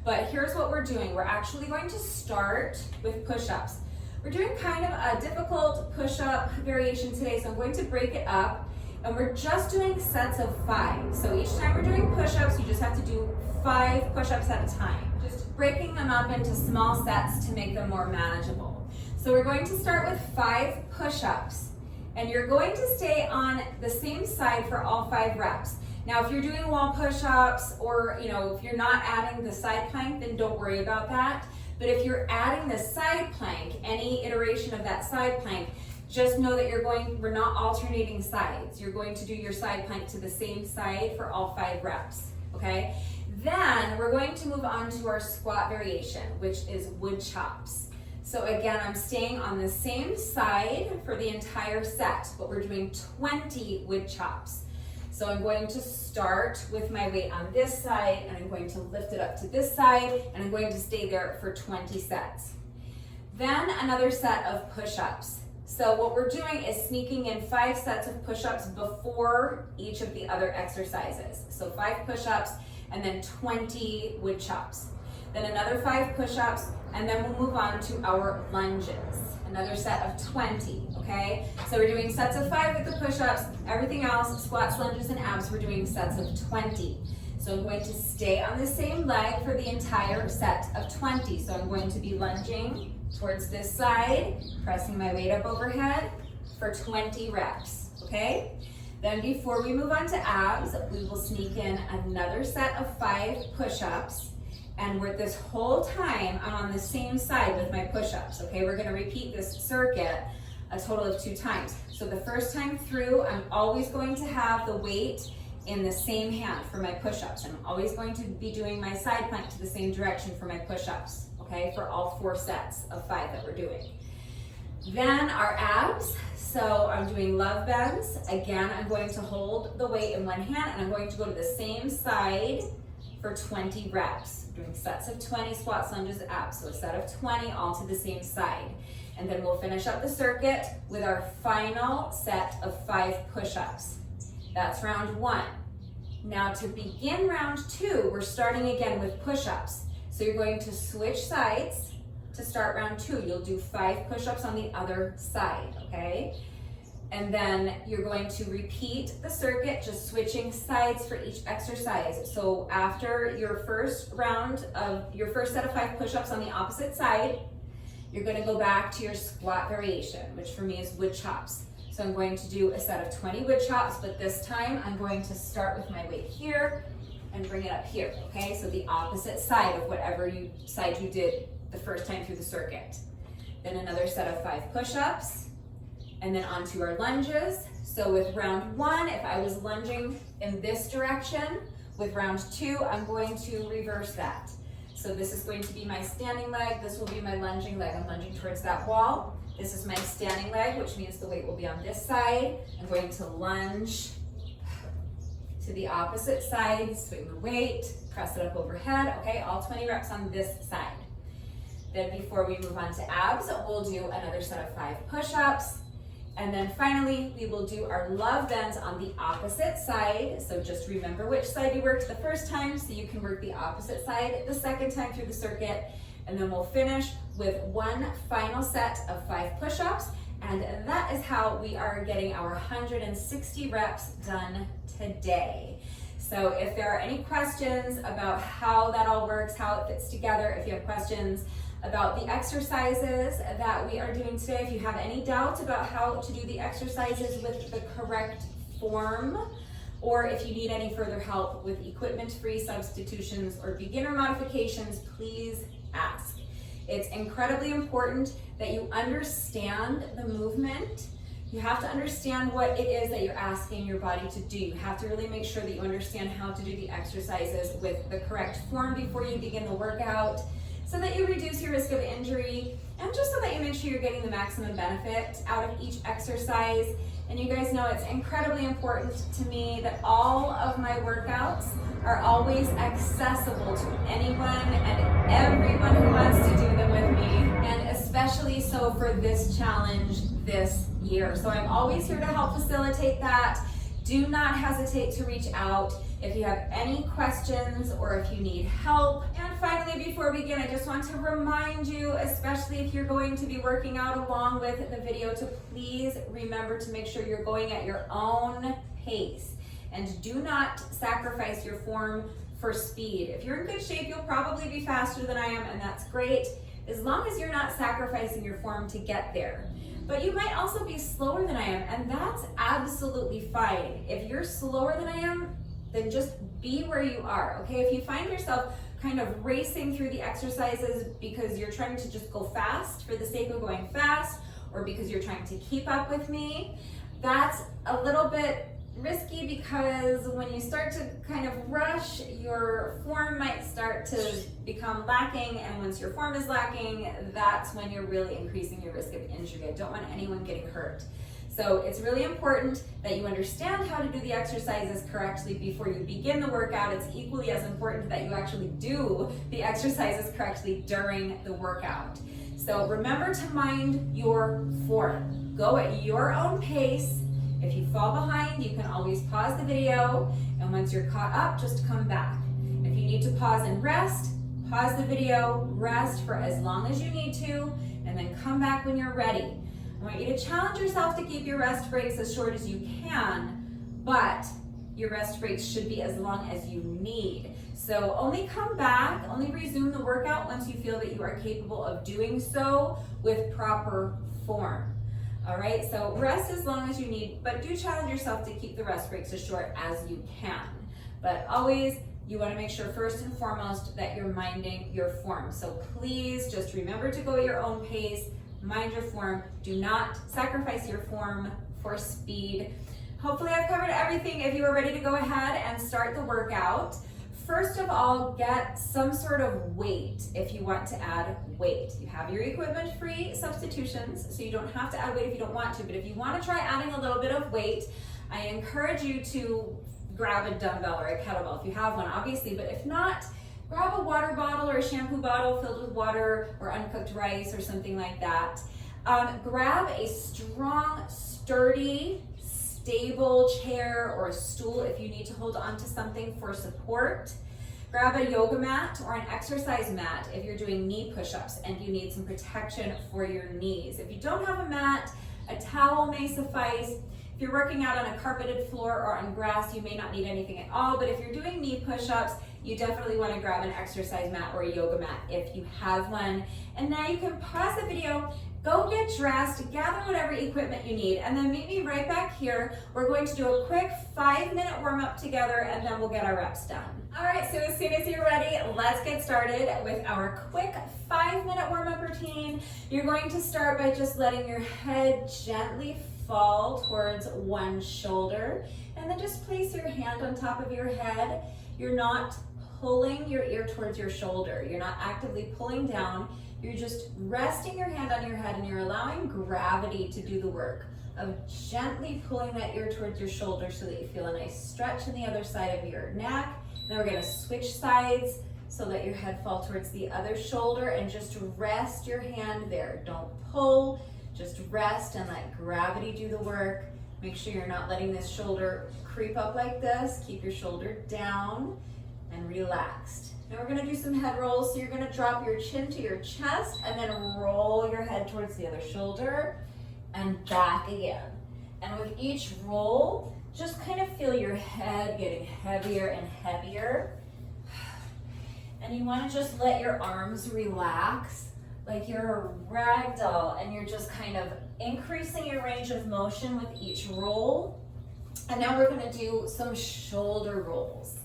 But here's what we're doing. We're actually going to start with push-ups. We're doing kind of a difficult push-up variation today, so I'm going to break it up, and we're just doing sets of 5. So each time we're doing push-ups, you just have to do 5 push-ups at a time. Just breaking them up into small sets to make them more manageable. So we're going to start with 5 push-ups, and you're going to stay on the same side for all 5 reps. Now, if you're doing wall push-ups, or if you're not adding the side plank, then don't worry about that. But if you're adding the side plank, any iteration of that side plank, just know that we're not alternating sides. You're going to do your side plank to the same side for all 5 reps, okay? Then we're going to move on to our squat variation, which is wood chops. So again, I'm staying on the same side for the entire set, but we're doing 20 wood chops. So I'm going to start with my weight on this side, and I'm going to lift it up to this side, and I'm going to stay there for 20 sets. Then another set of push-ups. So what we're doing is sneaking in 5 sets of push-ups before each of the other exercises. So 5 push-ups and then 20 wood chops. Then another 5 push-ups, and then we'll move on to our lunges. Another set of 20, okay? So we're doing sets of 5 with the push-ups. Everything else, squats, lunges, and abs, we're doing sets of 20. So I'm going to stay on the same leg for the entire set of 20. So I'm going to be lunging towards this side, pressing my weight up overhead for 20 reps, okay? Then before we move on to abs, we will sneak in another set of 5 push-ups. And this whole time, I'm on the same side with my push-ups, okay? We're gonna repeat this circuit a total of 2 times. So the first time through, I'm always going to have the weight in the same hand for my push-ups. And I'm always going to be doing my side plank to the same direction for my push-ups, okay? For all 4 sets of 5 that we're doing. Then our abs. So I'm doing love bends. Again, I'm going to hold the weight in one hand, and I'm going to go to the same side for 20 reps. Doing sets of 20 squats, lunges, abs. So a set of 20 all to the same side. And then we'll finish up the circuit with our final set of 5 push-ups. That's round 1. Now to begin round 2, we're starting again with push-ups. So you're going to switch sides to start round 2. You'll do 5 push-ups on the other side, okay? And then you're going to repeat the circuit, just switching sides for each exercise. So after your first set of 5 push-ups on the opposite side, you're going to go back to your squat variation, which for me is wood chops. So I'm going to do a set of 20 wood chops, but this time I'm going to start with my weight here and bring it up here, okay? So the opposite side of whatever side you did the first time through the circuit. Then another set of 5 push-ups, and then onto our lunges. So with round 1, if I was lunging in this direction, with round 2, I'm going to reverse that. So this is going to be my standing leg, this will be my lunging leg. I'm lunging towards that wall. This is my standing leg, which means the weight will be on this side. I'm going to lunge to the opposite side, swing the weight, press it up overhead, okay? All 20 reps on this side. Then before we move on to abs, we'll do another set of 5 push-ups. And then finally, we will do our love bends on the opposite side. So just remember which side you worked the first time so you can work the opposite side the second time through the circuit. And then we'll finish with one final set of 5 push-ups. And that is how we are getting our 160 reps done today. So if there are any questions about how that all works, how it fits together, if you have questions about the exercises that we are doing today, if you have any doubts about how to do the exercises with the correct form, or if you need any further help with equipment-free substitutions or beginner modifications, please ask. It's incredibly important that you understand the movement. You have to understand what it is that you're asking your body to do. You have to really make sure that you understand how to do the exercises with the correct form before you begin the workout, so that you reduce your risk of injury, and just so that you make sure you're getting the maximum benefit out of each exercise. And you guys know it's incredibly important to me that all of my workouts are always accessible to anyone and everyone who wants to do them with me, and especially so for this challenge this year. So I'm always here to help facilitate that. Do not hesitate to reach out if you have any questions or if you need help. And finally, before we begin, I just want to remind you, especially if you're going to be working out along with the video, to please remember to make sure you're going at your own pace and do not sacrifice your form for speed. If you're in good shape, you'll probably be faster than I am, and that's great, as long as you're not sacrificing your form to get there. But you might also be slower than I am, and that's absolutely fine. If you're slower than I am, then just be where you are, okay? If you find yourself kind of racing through the exercises because you're trying to just go fast for the sake of going fast, or because you're trying to keep up with me, that's a little bit risky, because when you start to kind of rush, your form might start to become lacking, and once your form is lacking, that's when you're really increasing your risk of injury. I don't want anyone getting hurt. So it's really important that you understand how to do the exercises correctly before you begin the workout. It's equally as important that you actually do the exercises correctly during the workout. So remember to mind your form. Go at your own pace. If you fall behind, you can always pause the video, and once you're caught up, just come back. If you need to pause and rest, pause the video, rest for as long as you need to, and then come back when you're ready. I want you to challenge yourself to keep your rest breaks as short as you can, but your rest breaks should be as long as you need. So only come back, only resume the workout once you feel that you are capable of doing so with proper form. All right, so rest as long as you need, but do challenge yourself to keep the rest breaks as short as you can. But always, you want to make sure first and foremost that you're minding your form. So please just remember to go at your own pace, mind your form. Do not sacrifice your form for speed. Hopefully I've covered everything. If you are ready to go ahead and start the workout, first of all, get some sort of weight if you want to add weight. You have your equipment-free substitutions, so you don't have to add weight if you don't want to, but if you want to try adding a little bit of weight, I encourage you to grab a dumbbell or a kettlebell if you have one, obviously, but if not, grab a water bottle or a shampoo bottle filled with water or uncooked rice or something like that. Grab a strong, sturdy, stable chair or a stool if you need to hold on to something for support. Grab a yoga mat or an exercise mat if you're doing knee push-ups and you need some protection for your knees. If you don't have a mat, a towel may suffice. If you're working out on a carpeted floor or on grass, you may not need anything at all, but if you're doing knee push-ups, you definitely want to grab an exercise mat or a yoga mat if you have one. And now you can pause the video, go get dressed, gather whatever equipment you need, and then meet me right back here. We're going to do a quick 5-minute warm-up together, and then we'll get our reps done. All right, so as soon as you're ready, let's get started with our quick 5-minute warm-up routine. You're going to start by just letting your head gently fall towards one shoulder, and then just place your hand on top of your head. You're not pulling your ear towards your shoulder. You're not actively pulling down. You're just resting your hand on your head, and you're allowing gravity to do the work of gently pulling that ear towards your shoulder so that you feel a nice stretch in the other side of your neck. Now we're going to switch sides so that your head falls towards the other shoulder, and just rest your hand there. Don't pull, just rest and let gravity do the work. Make sure you're not letting this shoulder creep up like this. Keep your shoulder down and relaxed. Now we're going to do some head rolls. So you're going to drop your chin to your chest and then roll your head towards the other shoulder and back again. And with each roll, just kind of feel your head getting heavier and heavier. And you want to just let your arms relax like you're a rag doll, and you're just kind of increasing your range of motion with each roll. And now we're going to do some shoulder rolls.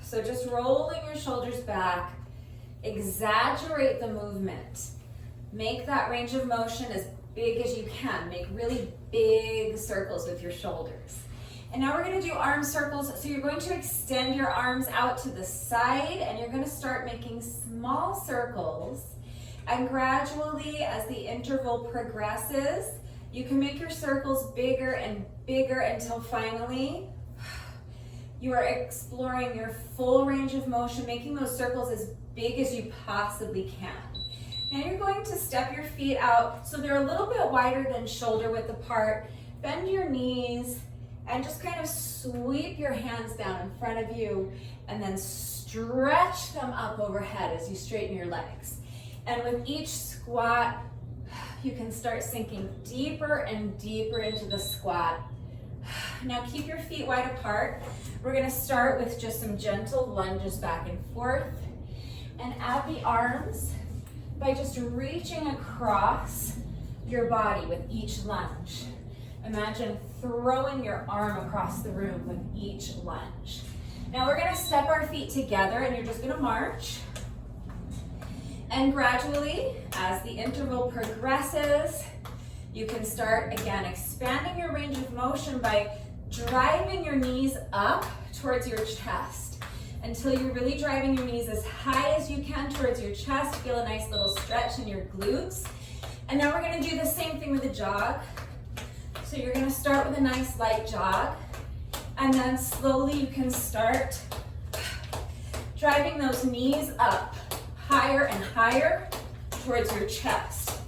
So just rolling your shoulders back, exaggerate the movement. Make that range of motion as big as you can. Make really big circles with your shoulders. And now we're going to do arm circles. So you're going to extend your arms out to the side, and you're going to start making small circles. And gradually, as the interval progresses, you can make your circles bigger and bigger until finally you are exploring your full range of motion, making those circles as big as you possibly can. Now you're going to step your feet out so they're a little bit wider than shoulder width apart. Bend your knees and just kind of sweep your hands down in front of you, and then stretch them up overhead as you straighten your legs. And with each squat, you can start sinking deeper and deeper into the squat. Now keep your feet wide apart. We're going to start with just some gentle lunges back and forth, and add the arms by just reaching across your body with each lunge. Imagine throwing your arm across the room with each lunge. Now we're going to step our feet together, and you're just going to march. And gradually, as the interval progresses, you can start again expanding your range of motion by driving your knees up towards your chest until you're really driving your knees as high as you can towards your chest. Feel a nice little stretch in your glutes. And now we're going to do the same thing with a jog. So you're going to start with a nice light jog, and then slowly you can start driving those knees up higher and higher towards your chest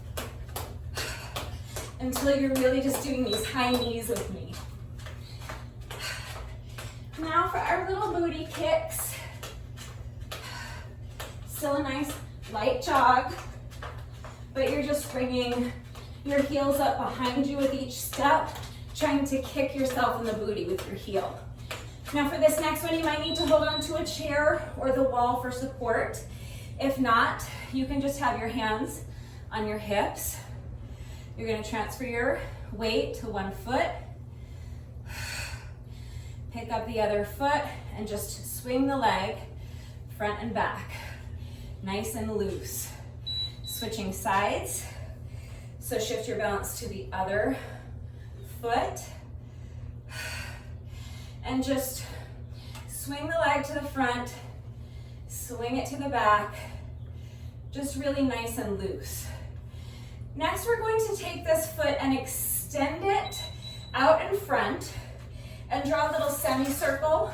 until you're really just doing these high knees with me. Now for our little booty kicks. Still a nice light jog, but you're just bringing your heels up behind you with each step, trying to kick yourself in the booty with your heel. Now for this next one, you might need to hold on to a chair or the wall for support. If not, you can just have your hands on your hips. You're going to transfer your weight to one foot, pick up the other foot, and just swing the leg front and back, nice and loose. Switching sides, so shift your balance to the other foot, and just swing the leg to the front, swing it to the back, just really nice and loose. Next, we're going to take this foot and extend it out in front and draw a little semicircle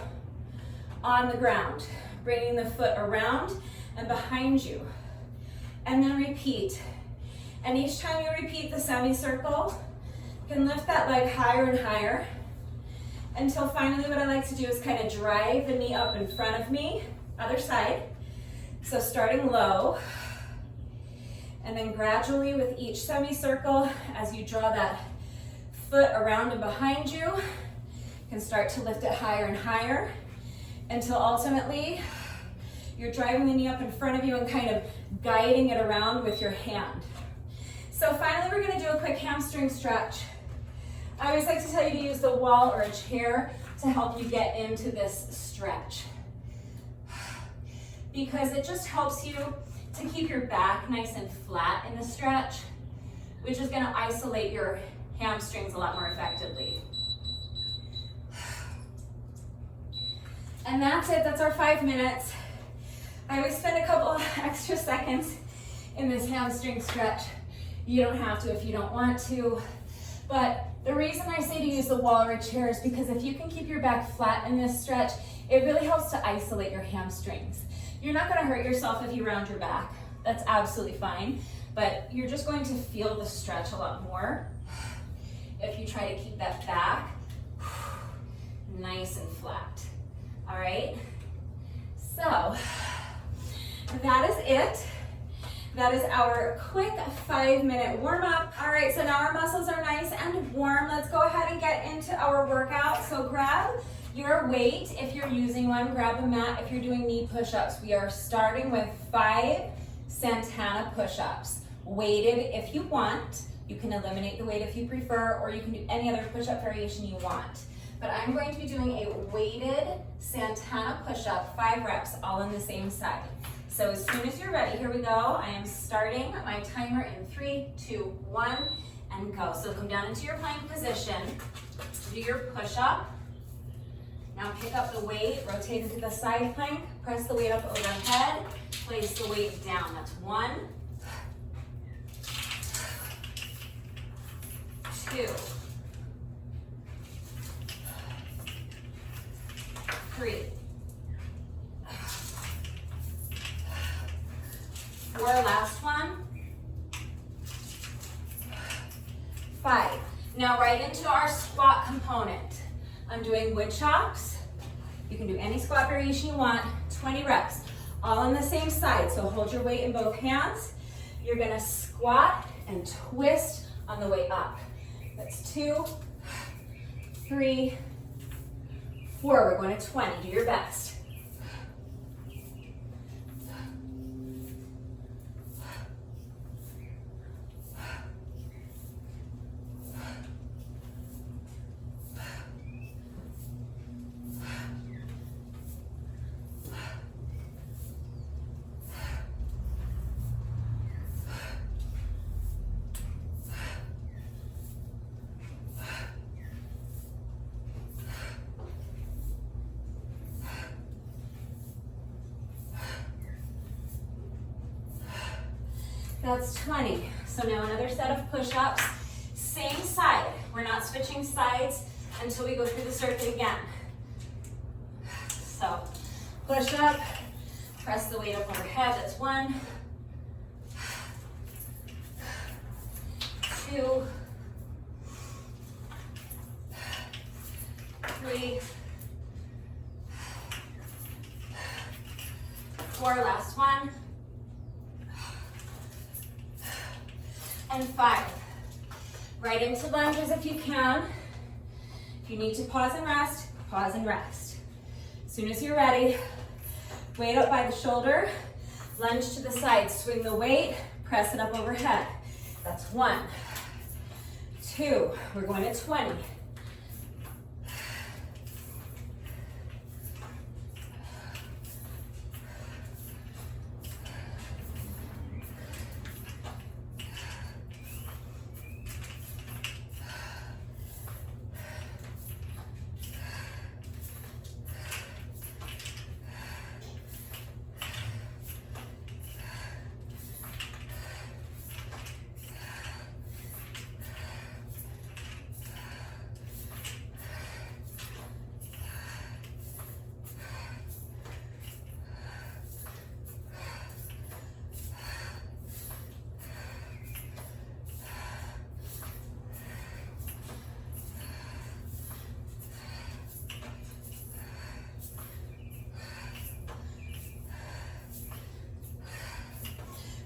on the ground, bringing the foot around and behind you. And then repeat. And each time you repeat the semicircle, you can lift that leg higher and higher until finally what I like to do is kind of drive the knee up in front of me, other side. So starting low, and then gradually with each semicircle, as you draw that foot around and behind you, you can start to lift it higher and higher until ultimately you're driving the knee up in front of you and kind of guiding it around with your hand. So finally, we're gonna do a quick hamstring stretch. I always like to tell you to use the wall or a chair to help you get into this stretch, because it just helps you to keep your back nice and flat in the stretch, which is gonna isolate your hamstrings a lot more effectively. And that's it, that's our 5 minutes. I always spend a couple extra seconds in this hamstring stretch. You don't have to if you don't want to, but the reason I say to use the wall or a chair is because if you can keep your back flat in this stretch, it really helps to isolate your hamstrings. You're not gonna hurt yourself if you round your back. That's absolutely fine, but you're just going to feel the stretch a lot more if you try to keep that back nice and flat. All right, so that is it. That is our quick 5-minute warm up. All right, so now our muscles are nice and warm. Let's go ahead and get into our workout. So grab your weight if you're using one, grab a mat if you're doing knee push-ups. We are starting with 5 Santana push-ups. Weighted if you want. You can eliminate the weight if you prefer, or you can do any other push-up variation you want. But I'm going to be doing a weighted Santana push-up, 5 reps, all on the same side. So as soon as you're ready, here we go. I am starting my timer in 3, 2, 1, and go. So come down into your plank position, do your push-up. Now pick up the weight, rotate into the side plank, press the weight up overhead, place the weight down. That's 1, 2, 3, 4, last one, 5. Now right into our squat component. I'm doing wood chops. You can do any squat variation you want, 20 reps, all on the same side. So hold your weight in both hands. You're gonna squat and twist on the way up. That's 2, 3, 4. We're going to 20, do your best. That's 20. So now another set of push-ups, same side. We're not switching sides until we go through the circuit again. So push up, press the weight up overhead. That's 1, 2, 3, 4, last one, and 5. Right into lunges if you can. If you need to pause and rest, pause and rest. As soon as you're ready, weight up by the shoulder, lunge to the side, swing the weight, press it up overhead. That's 1, 2, we're going to 20. 5,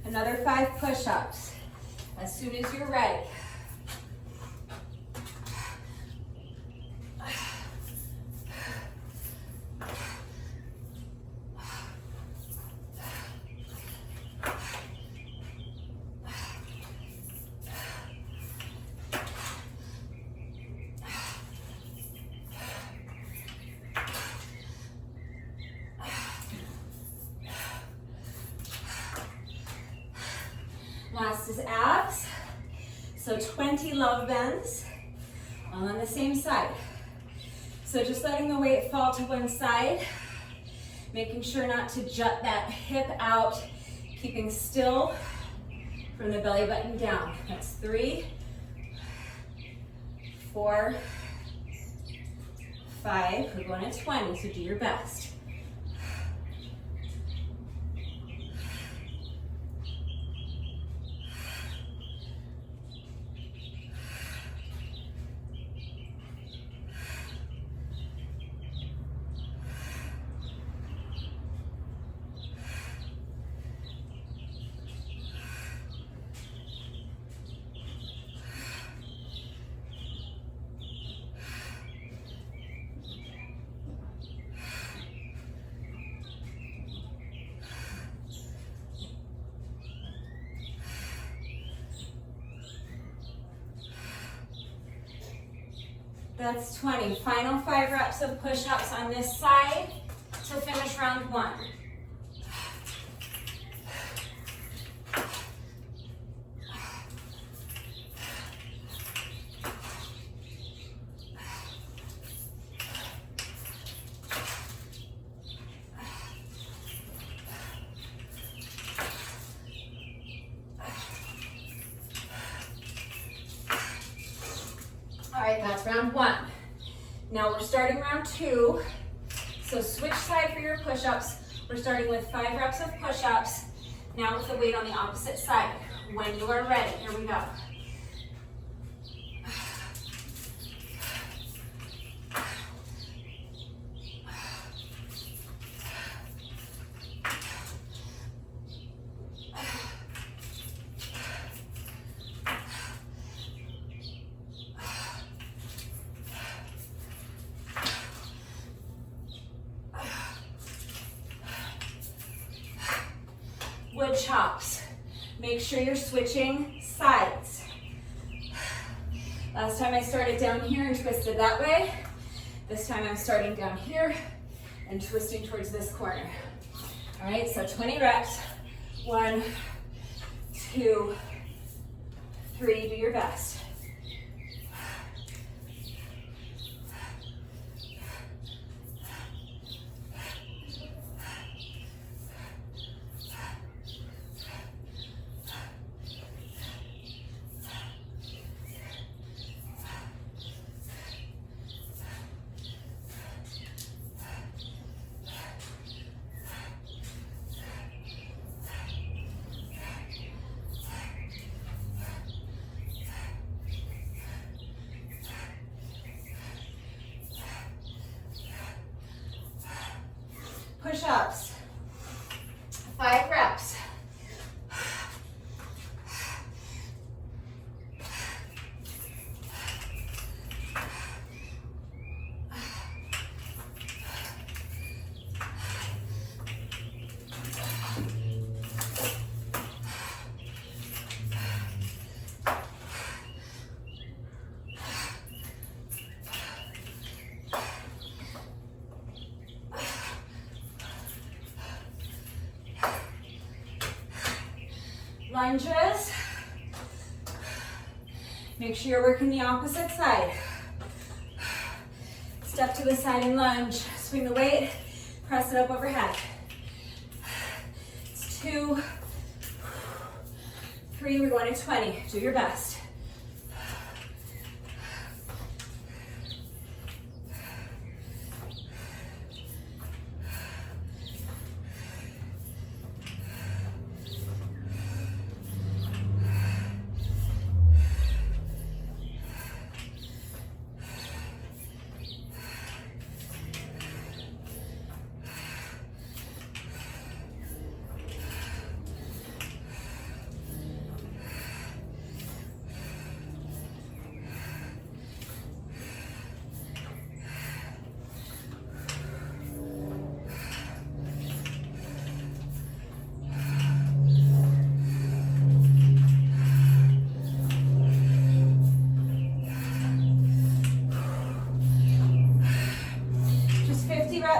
Another 5 push-ups as soon as you're ready. Last is abs. So 20 love bends, all on the same side. So just letting the weight fall to one side, making sure not to jut that hip out, keeping still from the belly button down. That's 3, 4, 5. We're going to 20, so do your best. That's 20. Final 5 reps of push-ups on this side to finish round 1. All right, that's round 1. Now we're starting round 2. So switch side for your push-ups. We're starting with 5 reps of push-ups. Now with the weight on the opposite side. When you are ready, here we go. Wood chops. Make sure you're switching sides. Last time I started down here and twisted that way. This time I'm starting down here and twisting towards this corner. All right, so 20 reps. 1, 2, 3, do your best. Push-ups, 5 reps. Lunges. Make sure you're working the opposite side. Step to the side and lunge. Swing the weight, press it up overhead. It's 2, 3, we're going to 20. Do your best.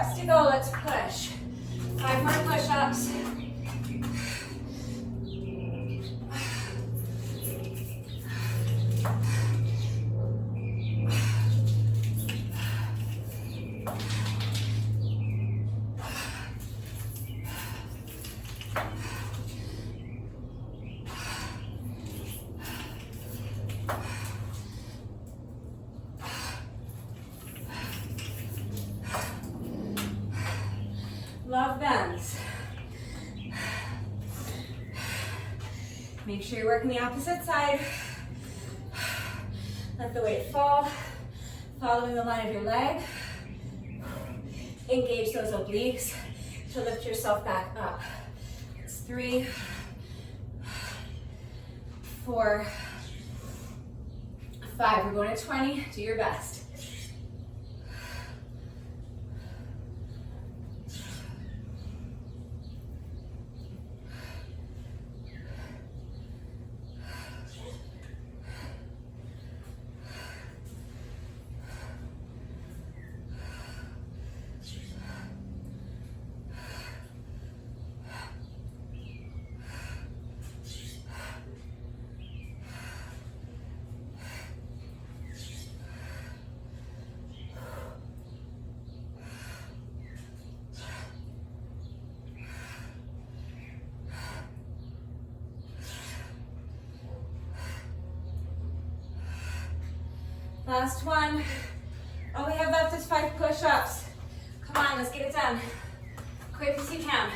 reps to go. Let's push. 5 more push-ups. Love bends. Make sure you're working the opposite side. Let the weight fall, following the line of your leg. Engage those obliques to lift yourself back up. It's 3, 4, 5. We're going to 20. Do your best. Last one. All we have left is 5 push-ups. Come on, let's get it done. Quick as you can.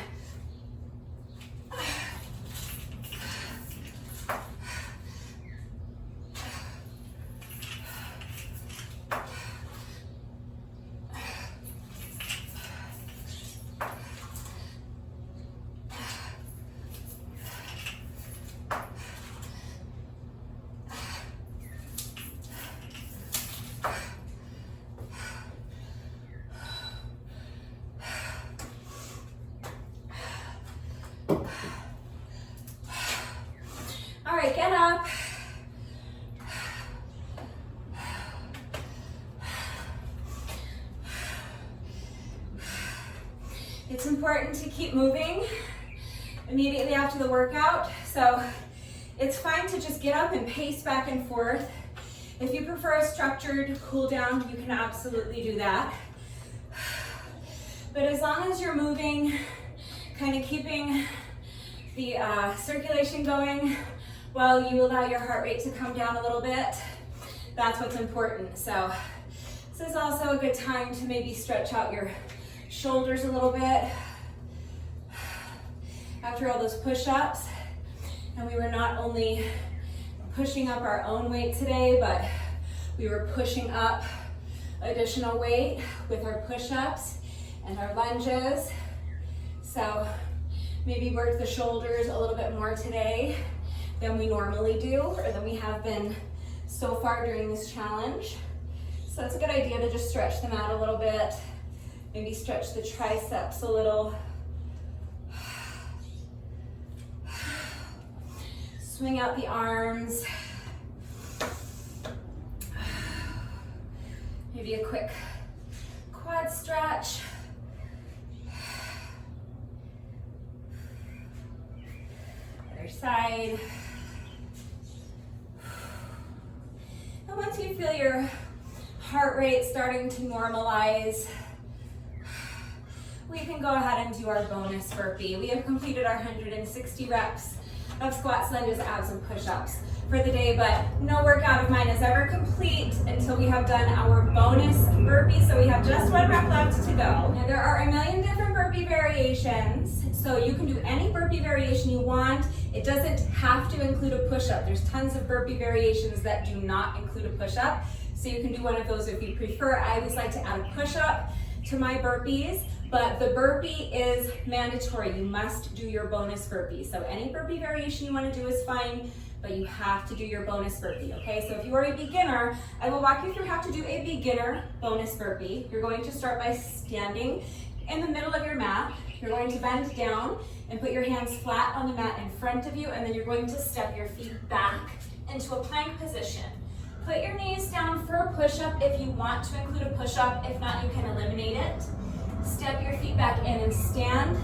All right, get up. It's important to keep moving immediately after the workout, so it's fine to just get up and pace back and forth. If you prefer a structured cool down, you can absolutely do that. But as long as you're moving, kind of keeping the circulation going while you allow your heart rate to come down a little bit, that's what's important. So this is also a good time to maybe stretch out your shoulders a little bit after all those push-ups. And we were not only pushing up our own weight today, but we were pushing up additional weight with our push-ups and our lunges. So maybe work the shoulders a little bit more today than we normally do, or than we have been so far during this challenge. So it's a good idea to just stretch them out a little bit. Maybe stretch the triceps a little. Swing out the arms. Maybe a quick quad stretch. Other side. And once you feel your heart rate starting to normalize, we can go ahead and do our bonus burpee. We have completed our 160 reps of squats, lunges, abs, and push-ups for the day, but no workout of mine is ever complete until we have done our bonus burpee. So we have just 1 rep left to go. Now there are a million different burpee variations, so you can do any burpee variation you want. It doesn't have to include a push-up. There's tons of burpee variations that do not include a push-up, so you can do one of those if you prefer. I always like to add a push-up to my burpees, but the burpee is mandatory. You must do your bonus burpee. So any burpee variation you want to do is fine, but you have to do your bonus burpee, okay? So if you are a beginner, I will walk you through how to do a beginner bonus burpee. You're going to start by standing in the middle of your mat. You're going to bend down and put your hands flat on the mat in front of you, and then you're going to step your feet back into a plank position. Put your knees down for a push-up if you want to include a push-up. If not, you can eliminate it. Step your feet back in and stand.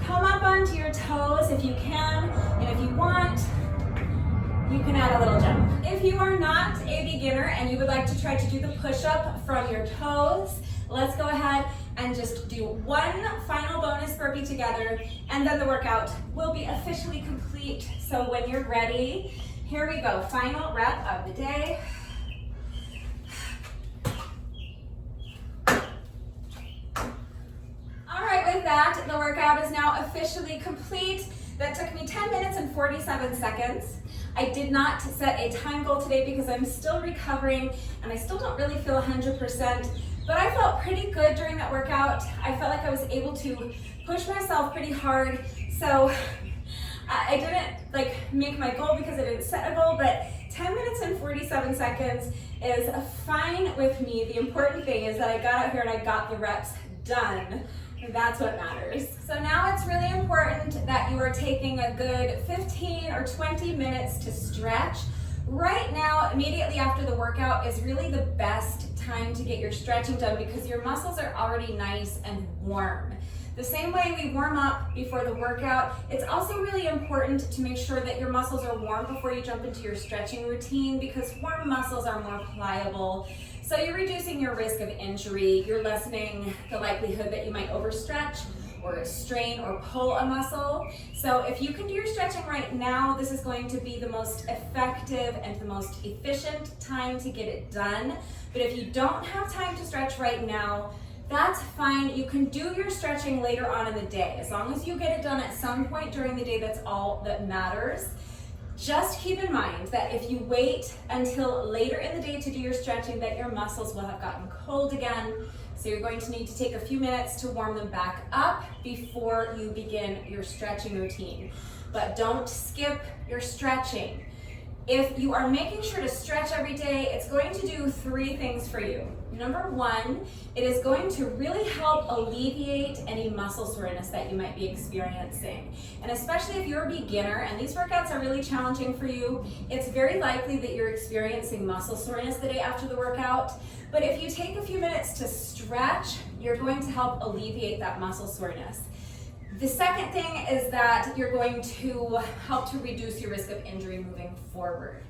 Come up onto your toes if you can, and if you want, you can add a little jump. If you are not a beginner and you would like to try to do the push-up from your toes, let's go ahead and just do one final bonus burpee together, and then the workout will be officially complete. So when you're ready, here we go. Final rep of the day. All right, with that, the workout is now officially complete. That took me 10 minutes and 47 seconds. I did not set a time goal today because I'm still recovering and I still don't really feel 100%, but I felt pretty good during that workout. I felt like I was able to push myself pretty hard. So I didn't make my goal because I didn't set a goal, but 10 minutes and 47 seconds is fine with me. The important thing is that I got out here and I got the reps done. That's what matters. So now it's really important that you are taking a good 15 or 20 minutes to stretch. Right now, immediately after the workout is really the best time to get your stretching done because your muscles are already nice and warm. The same way we warm up before the workout, it's also really important to make sure that your muscles are warm before you jump into your stretching routine because warm muscles are more pliable. So you're reducing your risk of injury, you're lessening the likelihood that you might overstretch or strain or pull a muscle. So if you can do your stretching right now, this is going to be the most effective and the most efficient time to get it done. But if you don't have time to stretch right now, that's fine. You can do your stretching later on in the day. As long as you get it done at some point during the day, that's all that matters. Just keep in mind that if you wait until later in the day to do your stretching, that your muscles will have gotten cold again. So you're going to need to take a few minutes to warm them back up before you begin your stretching routine. But don't skip your stretching. If you are making sure to stretch every day, it's going to do 3 things for you. Number 1, it is going to really help alleviate any muscle soreness that you might be experiencing. And especially if you're a beginner and these workouts are really challenging for you, it's very likely that you're experiencing muscle soreness the day after the workout. But if you take a few minutes to stretch, you're going to help alleviate that muscle soreness. The second thing is that you're going to help to reduce your risk of injury moving forward.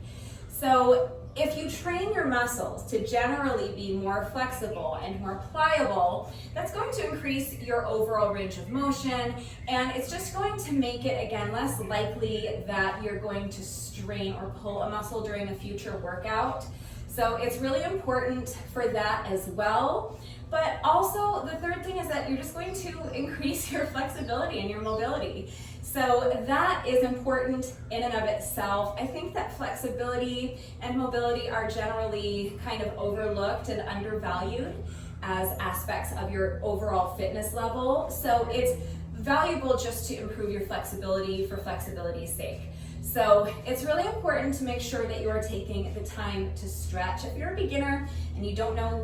So if you train your muscles to generally be more flexible and more pliable, that's going to increase your overall range of motion, and it's just going to make it, again, less likely that you're going to strain or pull a muscle during a future workout. So it's really important for that as well. But also the third thing is that you're just going to increase your flexibility and your mobility. So that is important in and of itself. I think that flexibility and mobility are generally kind of overlooked and undervalued as aspects of your overall fitness level. So it's valuable just to improve your flexibility for flexibility's sake. So it's really important to make sure that you are taking the time to stretch. If you're a beginner and you don't know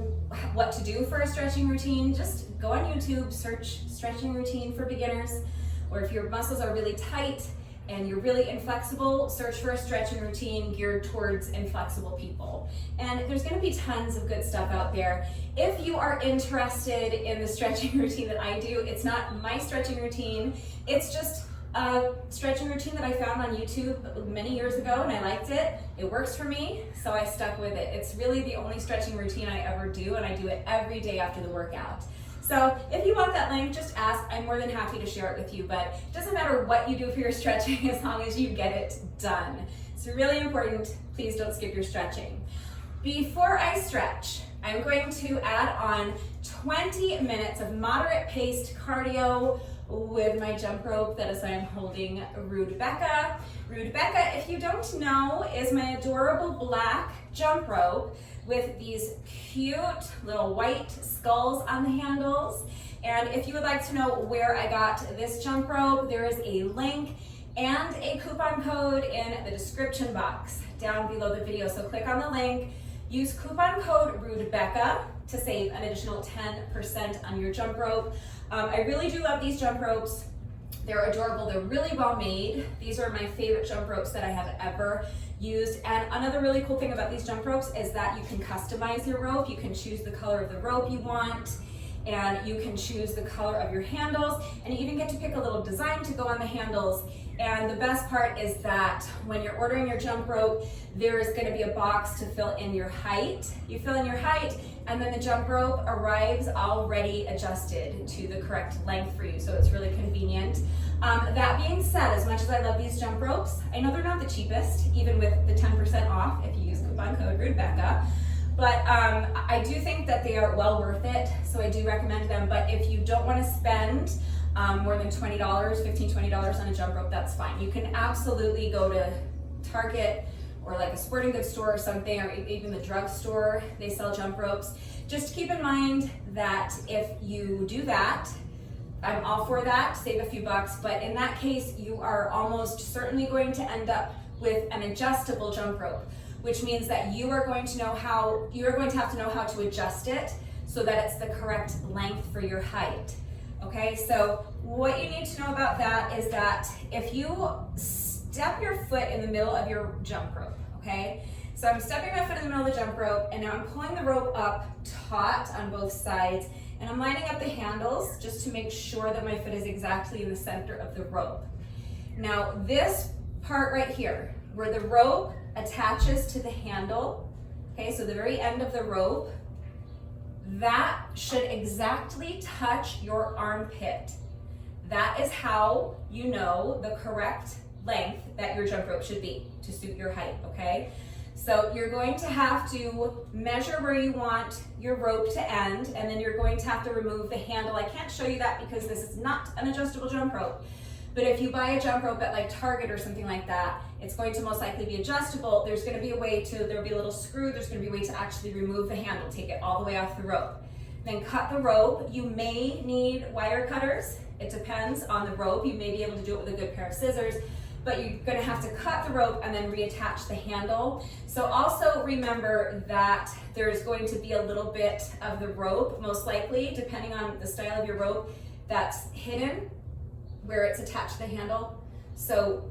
what to do for a stretching routine, just go on YouTube, search stretching routine for beginners. Or if your muscles are really tight and you're really inflexible, search for a stretching routine geared towards inflexible people. And there's gonna be tons of good stuff out there. If you are interested in the stretching routine that I do, it's not my stretching routine, it's just a stretching routine that I found on YouTube many years ago and I liked it. It works for me, so I stuck with it. It's really the only stretching routine I ever do, and I do it every day after the workout. So if you want that link, just ask. I'm more than happy to share it with you, but it doesn't matter what you do for your stretching as long as you get it done. It's really important. Please don't skip your stretching. Before I stretch, I'm going to add on 20 minutes of moderate paced cardio with my jump rope. That is why I'm holding Rude Becca. Rude Becca, if you don't know, is my adorable black jump rope with these cute little white skulls on the handles. And if you would like to know where I got this jump rope, there is a link and a coupon code in the description box down below the video. So click on the link, use coupon code RudeBecca to save an additional 10% on your jump rope. I really do love these jump ropes. They're adorable, they're really well made. These are my favorite jump ropes that I have ever used. And another really cool thing about these jump ropes is that you can customize your rope. You can choose the color of the rope you want. and you can choose the color of your handles, and you even get to pick a little design to go on the handles. And the best part is that when you're ordering your jump rope, there is going to be a box to fill in your height. You fill in your height, and then the jump rope arrives already adjusted to the correct length for you, so it's really convenient. That being said, as much as I love these jump ropes, I know they're not the cheapest, even with the 10% off if you use coupon code Rebecca. But I do think that they are well worth it, so I do recommend them. But if you don't want to spend more than $20, $15, $20 on a jump rope, that's fine. You can absolutely go to Target or like a sporting goods store or something, or even the drugstore, they sell jump ropes. Just keep in mind that if you do that, I'm all for that, save a few bucks, but in that case, you are almost certainly going to end up with an adjustable jump rope, which means that you are going to have to know how to adjust it so that it's the correct length for your height. Okay, so what you need to know about that is that if you step your foot in the middle of your jump rope, okay? So I'm stepping my foot in the middle of the jump rope, and now I'm pulling the rope up taut on both sides, and I'm lining up the handles just to make sure that my foot is exactly in the center of the rope. Now this part right here, where the rope attaches to the handle, okay, so the very end of the rope, that should exactly touch your armpit. That is how you know the correct length that your jump rope should be to suit your height, okay? So you're going to have to measure where you want your rope to end, and then you're going to have to remove the handle. I can't show you that because this is not an adjustable jump rope. But if you buy a jump rope at like Target or something like that, it's going to most likely be adjustable. There's going to be a way to, there'll be a little screw, there's going to be a way to actually remove the handle, take it all the way off the rope. Then cut the rope. You may need wire cutters. It depends on the rope. You may be able to do it with a good pair of scissors, but you're going to have to cut the rope and then reattach the handle. So also remember that there's going to be a little bit of the rope, most likely, depending on the style of your rope, that's hidden where it's attached to the handle. So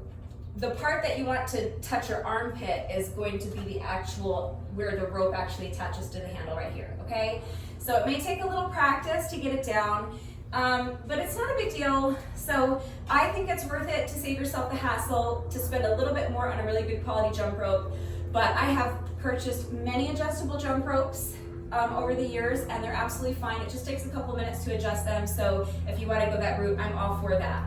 the part that you want to touch your armpit is going to be the actual, where the rope actually attaches to the handle right here, okay? So it may take a little practice to get it down, but it's not a big deal. So I think it's worth it to save yourself the hassle to spend a little bit more on a really good quality jump rope. But I have purchased many adjustable jump ropes over the years, and they're absolutely fine. It just takes a couple minutes to adjust them. So if you want to go that route, I'm all for that.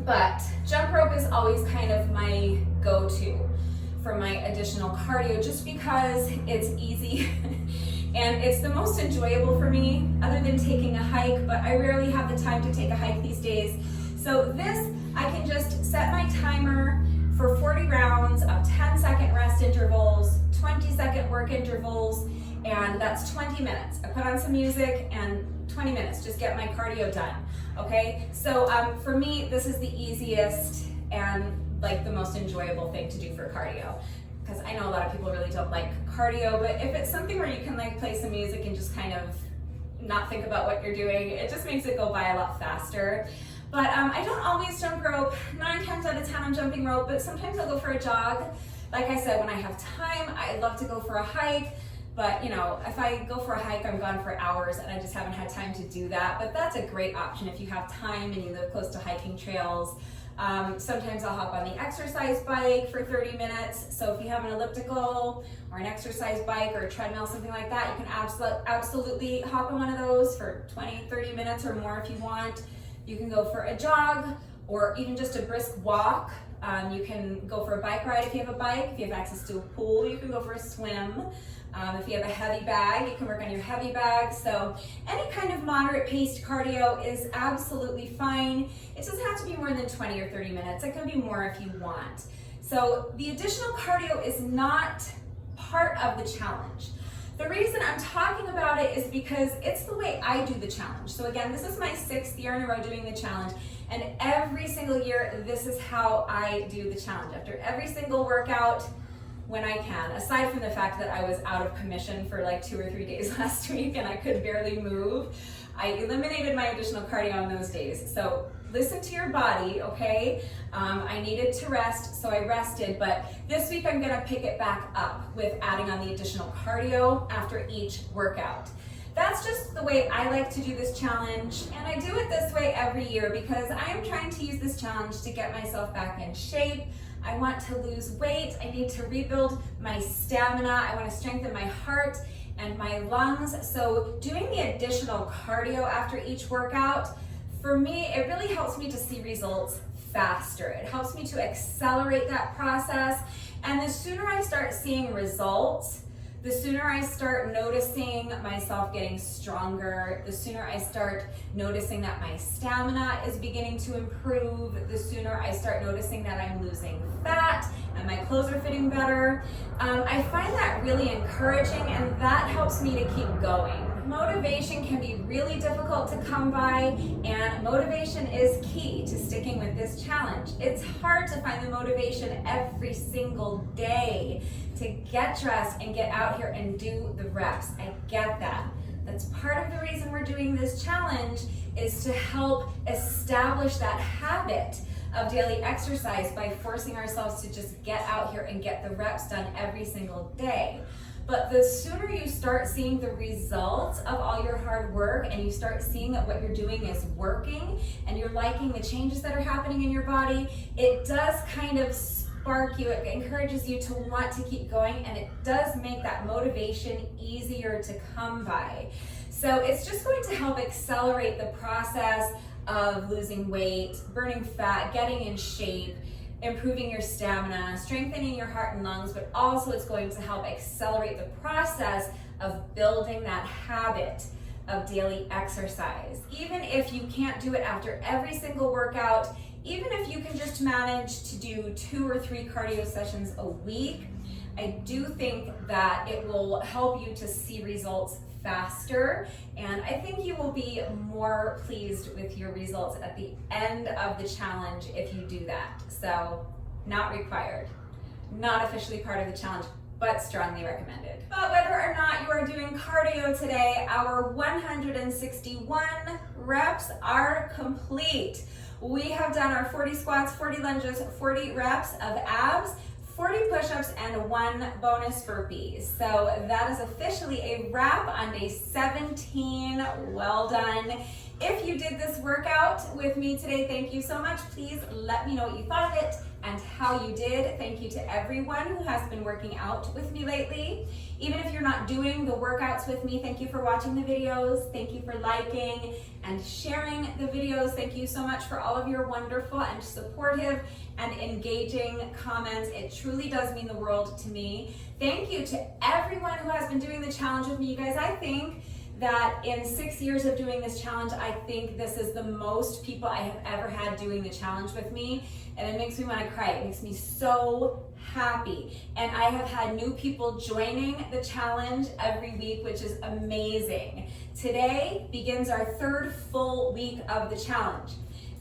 But jump rope is always kind of my go-to for my additional cardio, just because it's easy and it's the most enjoyable for me, other than taking a hike, but I rarely have the time to take a hike these days. So this, I can just set my timer for 40 rounds of 10-second rest intervals, 20-second work intervals, and that's 20 minutes. I put on some music and 20 minutes, just get my cardio done, okay? So for me, this is the easiest and like the most enjoyable thing to do for cardio, because I know a lot of people really don't like cardio, but if it's something where you can like play some music and just kind of not think about what you're doing, it just makes it go by a lot faster. But I don't always jump rope. 9 times out of 10 I'm jumping rope, but sometimes I'll go for a jog. Like I said, when I have time, I love to go for a hike. But you know, if I go for a hike, I'm gone for hours and I just haven't had time to do that. But that's a great option if you have time and you live close to hiking trails. Sometimes I'll hop on the exercise bike for 30 minutes. So if you have an elliptical or an exercise bike or a treadmill, something like that, you can absolutely hop on one of those for 20, 30 minutes or more if you want. You can go for a jog or even just a brisk walk. You can go for a bike ride if you have a bike. If you have access to a pool, you can go for a swim. If you have a heavy bag, you can work on your heavy bag. So any kind of moderate paced cardio is absolutely fine. It doesn't have to be more than 20 or 30 minutes. It can be more if you want. So the additional cardio is not part of the challenge. The reason I'm talking about it is because it's the way I do the challenge. So again, this is my 6th year in a row doing the challenge, and every single year, this is how I do the challenge. After every single workout, when I can, aside from the fact that I was out of commission for like 2 or 3 days last week and I could barely move, I eliminated my additional cardio on those days. So listen to your body, okay? I needed to rest, so I rested, but this week I'm gonna pick it back up with adding on the additional cardio after each workout. That's just the way I like to do this challenge, and I do it this way every year because I am trying to use this challenge to get myself back in shape. I want to lose weight. I need to rebuild my stamina. I want to strengthen my heart and my lungs. So doing the additional cardio after each workout, for me, it really helps me to see results faster. It helps me to accelerate that process. And the sooner I start seeing results, the sooner I start noticing myself getting stronger, the sooner I start noticing that my stamina is beginning to improve, the sooner I start noticing that I'm losing fat and my clothes are fitting better. I find that really encouraging, and that helps me to keep going. Motivation can be really difficult to come by, and motivation is key to sticking with this challenge. It's hard to find the motivation every single day to get dressed and get out here and do the reps. I get that. That's part of the reason we're doing this challenge, is to help establish that habit of daily exercise by forcing ourselves to just get out here and get the reps done every single day. But the sooner you start seeing the results of all your hard work, and you start seeing that what you're doing is working, and you're liking the changes that are happening in your body, it does kind of spark you. It encourages you to want to keep going, and it does make that motivation easier to come by. So it's just going to help accelerate the process of losing weight, burning fat, getting in shape, improving your stamina, strengthening your heart and lungs, but also it's going to help accelerate the process of building that habit of daily exercise. Even if you can't do it after every single workout, even if you can just manage to do 2 or 3 cardio sessions a week, I do think that it will help you to see results faster, and I think you will be more pleased with your results at the end of the challenge if you do that. So, not required, not officially part of the challenge, but strongly recommended. But whether or not you are doing cardio today, our 161 reps are complete. We have done our 40 squats, 40 lunges, 40 reps of abs, 40 push-ups, and 1 bonus burpee. So that is officially a wrap on day 17. Well done. If you did this workout with me today, thank you so much. Please let me know what you thought of it and how you did. Thank you to everyone who has been working out with me lately. Even if you're not doing the workouts with me, thank you for watching the videos. Thank you for liking and sharing the videos. Thank you so much for all of your wonderful and supportive and engaging comments. It truly does mean the world to me. Thank you to everyone who has been doing the challenge with me. You guys, I think that in 6 years of doing this challenge, I think this is the most people I have ever had doing the challenge with me, and it makes me want to cry. It makes me so happy. And I have had new people joining the challenge every week, which is amazing. Today begins our 3rd full week of the challenge.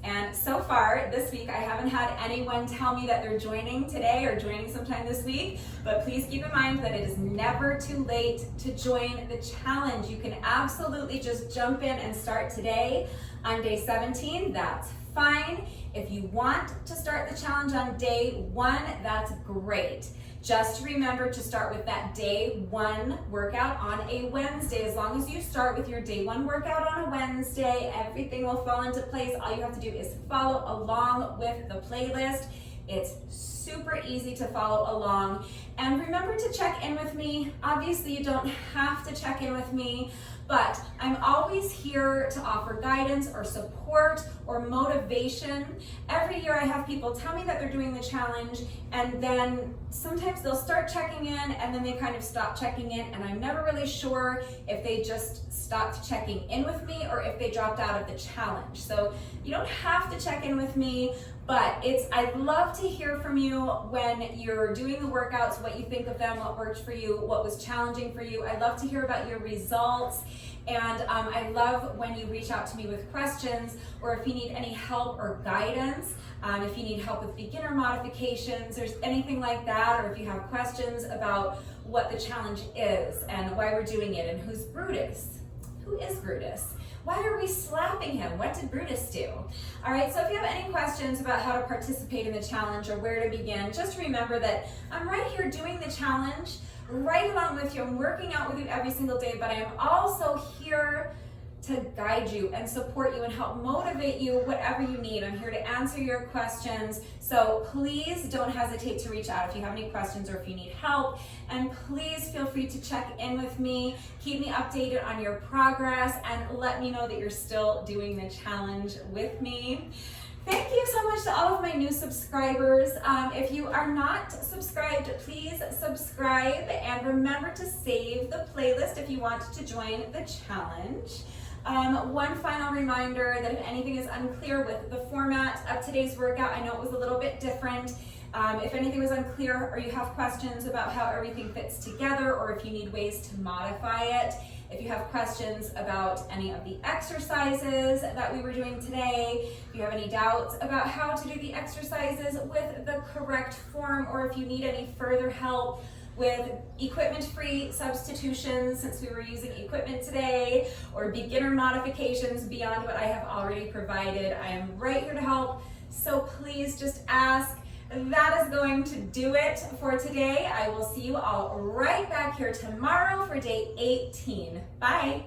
And so far this week, I haven't had anyone tell me that they're joining today or joining sometime this week, but please keep in mind that it is never too late to join the challenge. You can absolutely just jump in and start today on day 17. That's fine. If you want to start the challenge on day 1, that's great. Just remember to start with that day 1 workout on a Wednesday. As long as you start with your day 1 workout on a Wednesday, everything will fall into place. All you have to do is follow along with the playlist. It's super easy to follow along. And remember to check in with me. Obviously, you don't have to check in with me, but I'm always here to offer guidance or support or motivation. Every year I have people tell me that they're doing the challenge, and then sometimes they'll start checking in and then they kind of stop checking in, and I'm never really sure if they just stopped checking in with me or if they dropped out of the challenge. So you don't have to check in with me, but I'd love to hear from you when you're doing the workouts, what you think of them, what worked for you, what was challenging for you. I'd love to hear about your results. And I love when you reach out to me with questions, or if you need any help or guidance, if you need help with beginner modifications or anything like that, or if you have questions about what the challenge is and why we're doing it and who's Brutus. Who is Brutus? Why are we slapping him? What did Brutus do? All right, so if you have any questions about how to participate in the challenge or where to begin, just remember that I'm right here doing the challenge right along with you. I'm working out with you every single day, but I am also here to guide you and support you and help motivate you, whatever you need. I'm here to answer your questions. So please don't hesitate to reach out if you have any questions or if you need help. And please feel free to check in with me. Keep me updated on your progress and let me know that you're still doing the challenge with me. Thank you so much to all of my new subscribers. If you are not subscribed, please subscribe and remember to save the playlist if you want to join the challenge. One final reminder that if anything is unclear with the format of today's workout, I know it was a little bit different. If anything was unclear or you have questions about how everything fits together or if you need ways to modify it, if you have questions about any of the exercises that we were doing today, if you have any doubts about how to do the exercises with the correct form, or if you need any further help with equipment-free substitutions since we were using equipment today, or beginner modifications beyond what I have already provided, I am right here to help. So please just ask. That is going to do it for today. I will see you all right back here tomorrow for day 18. Bye.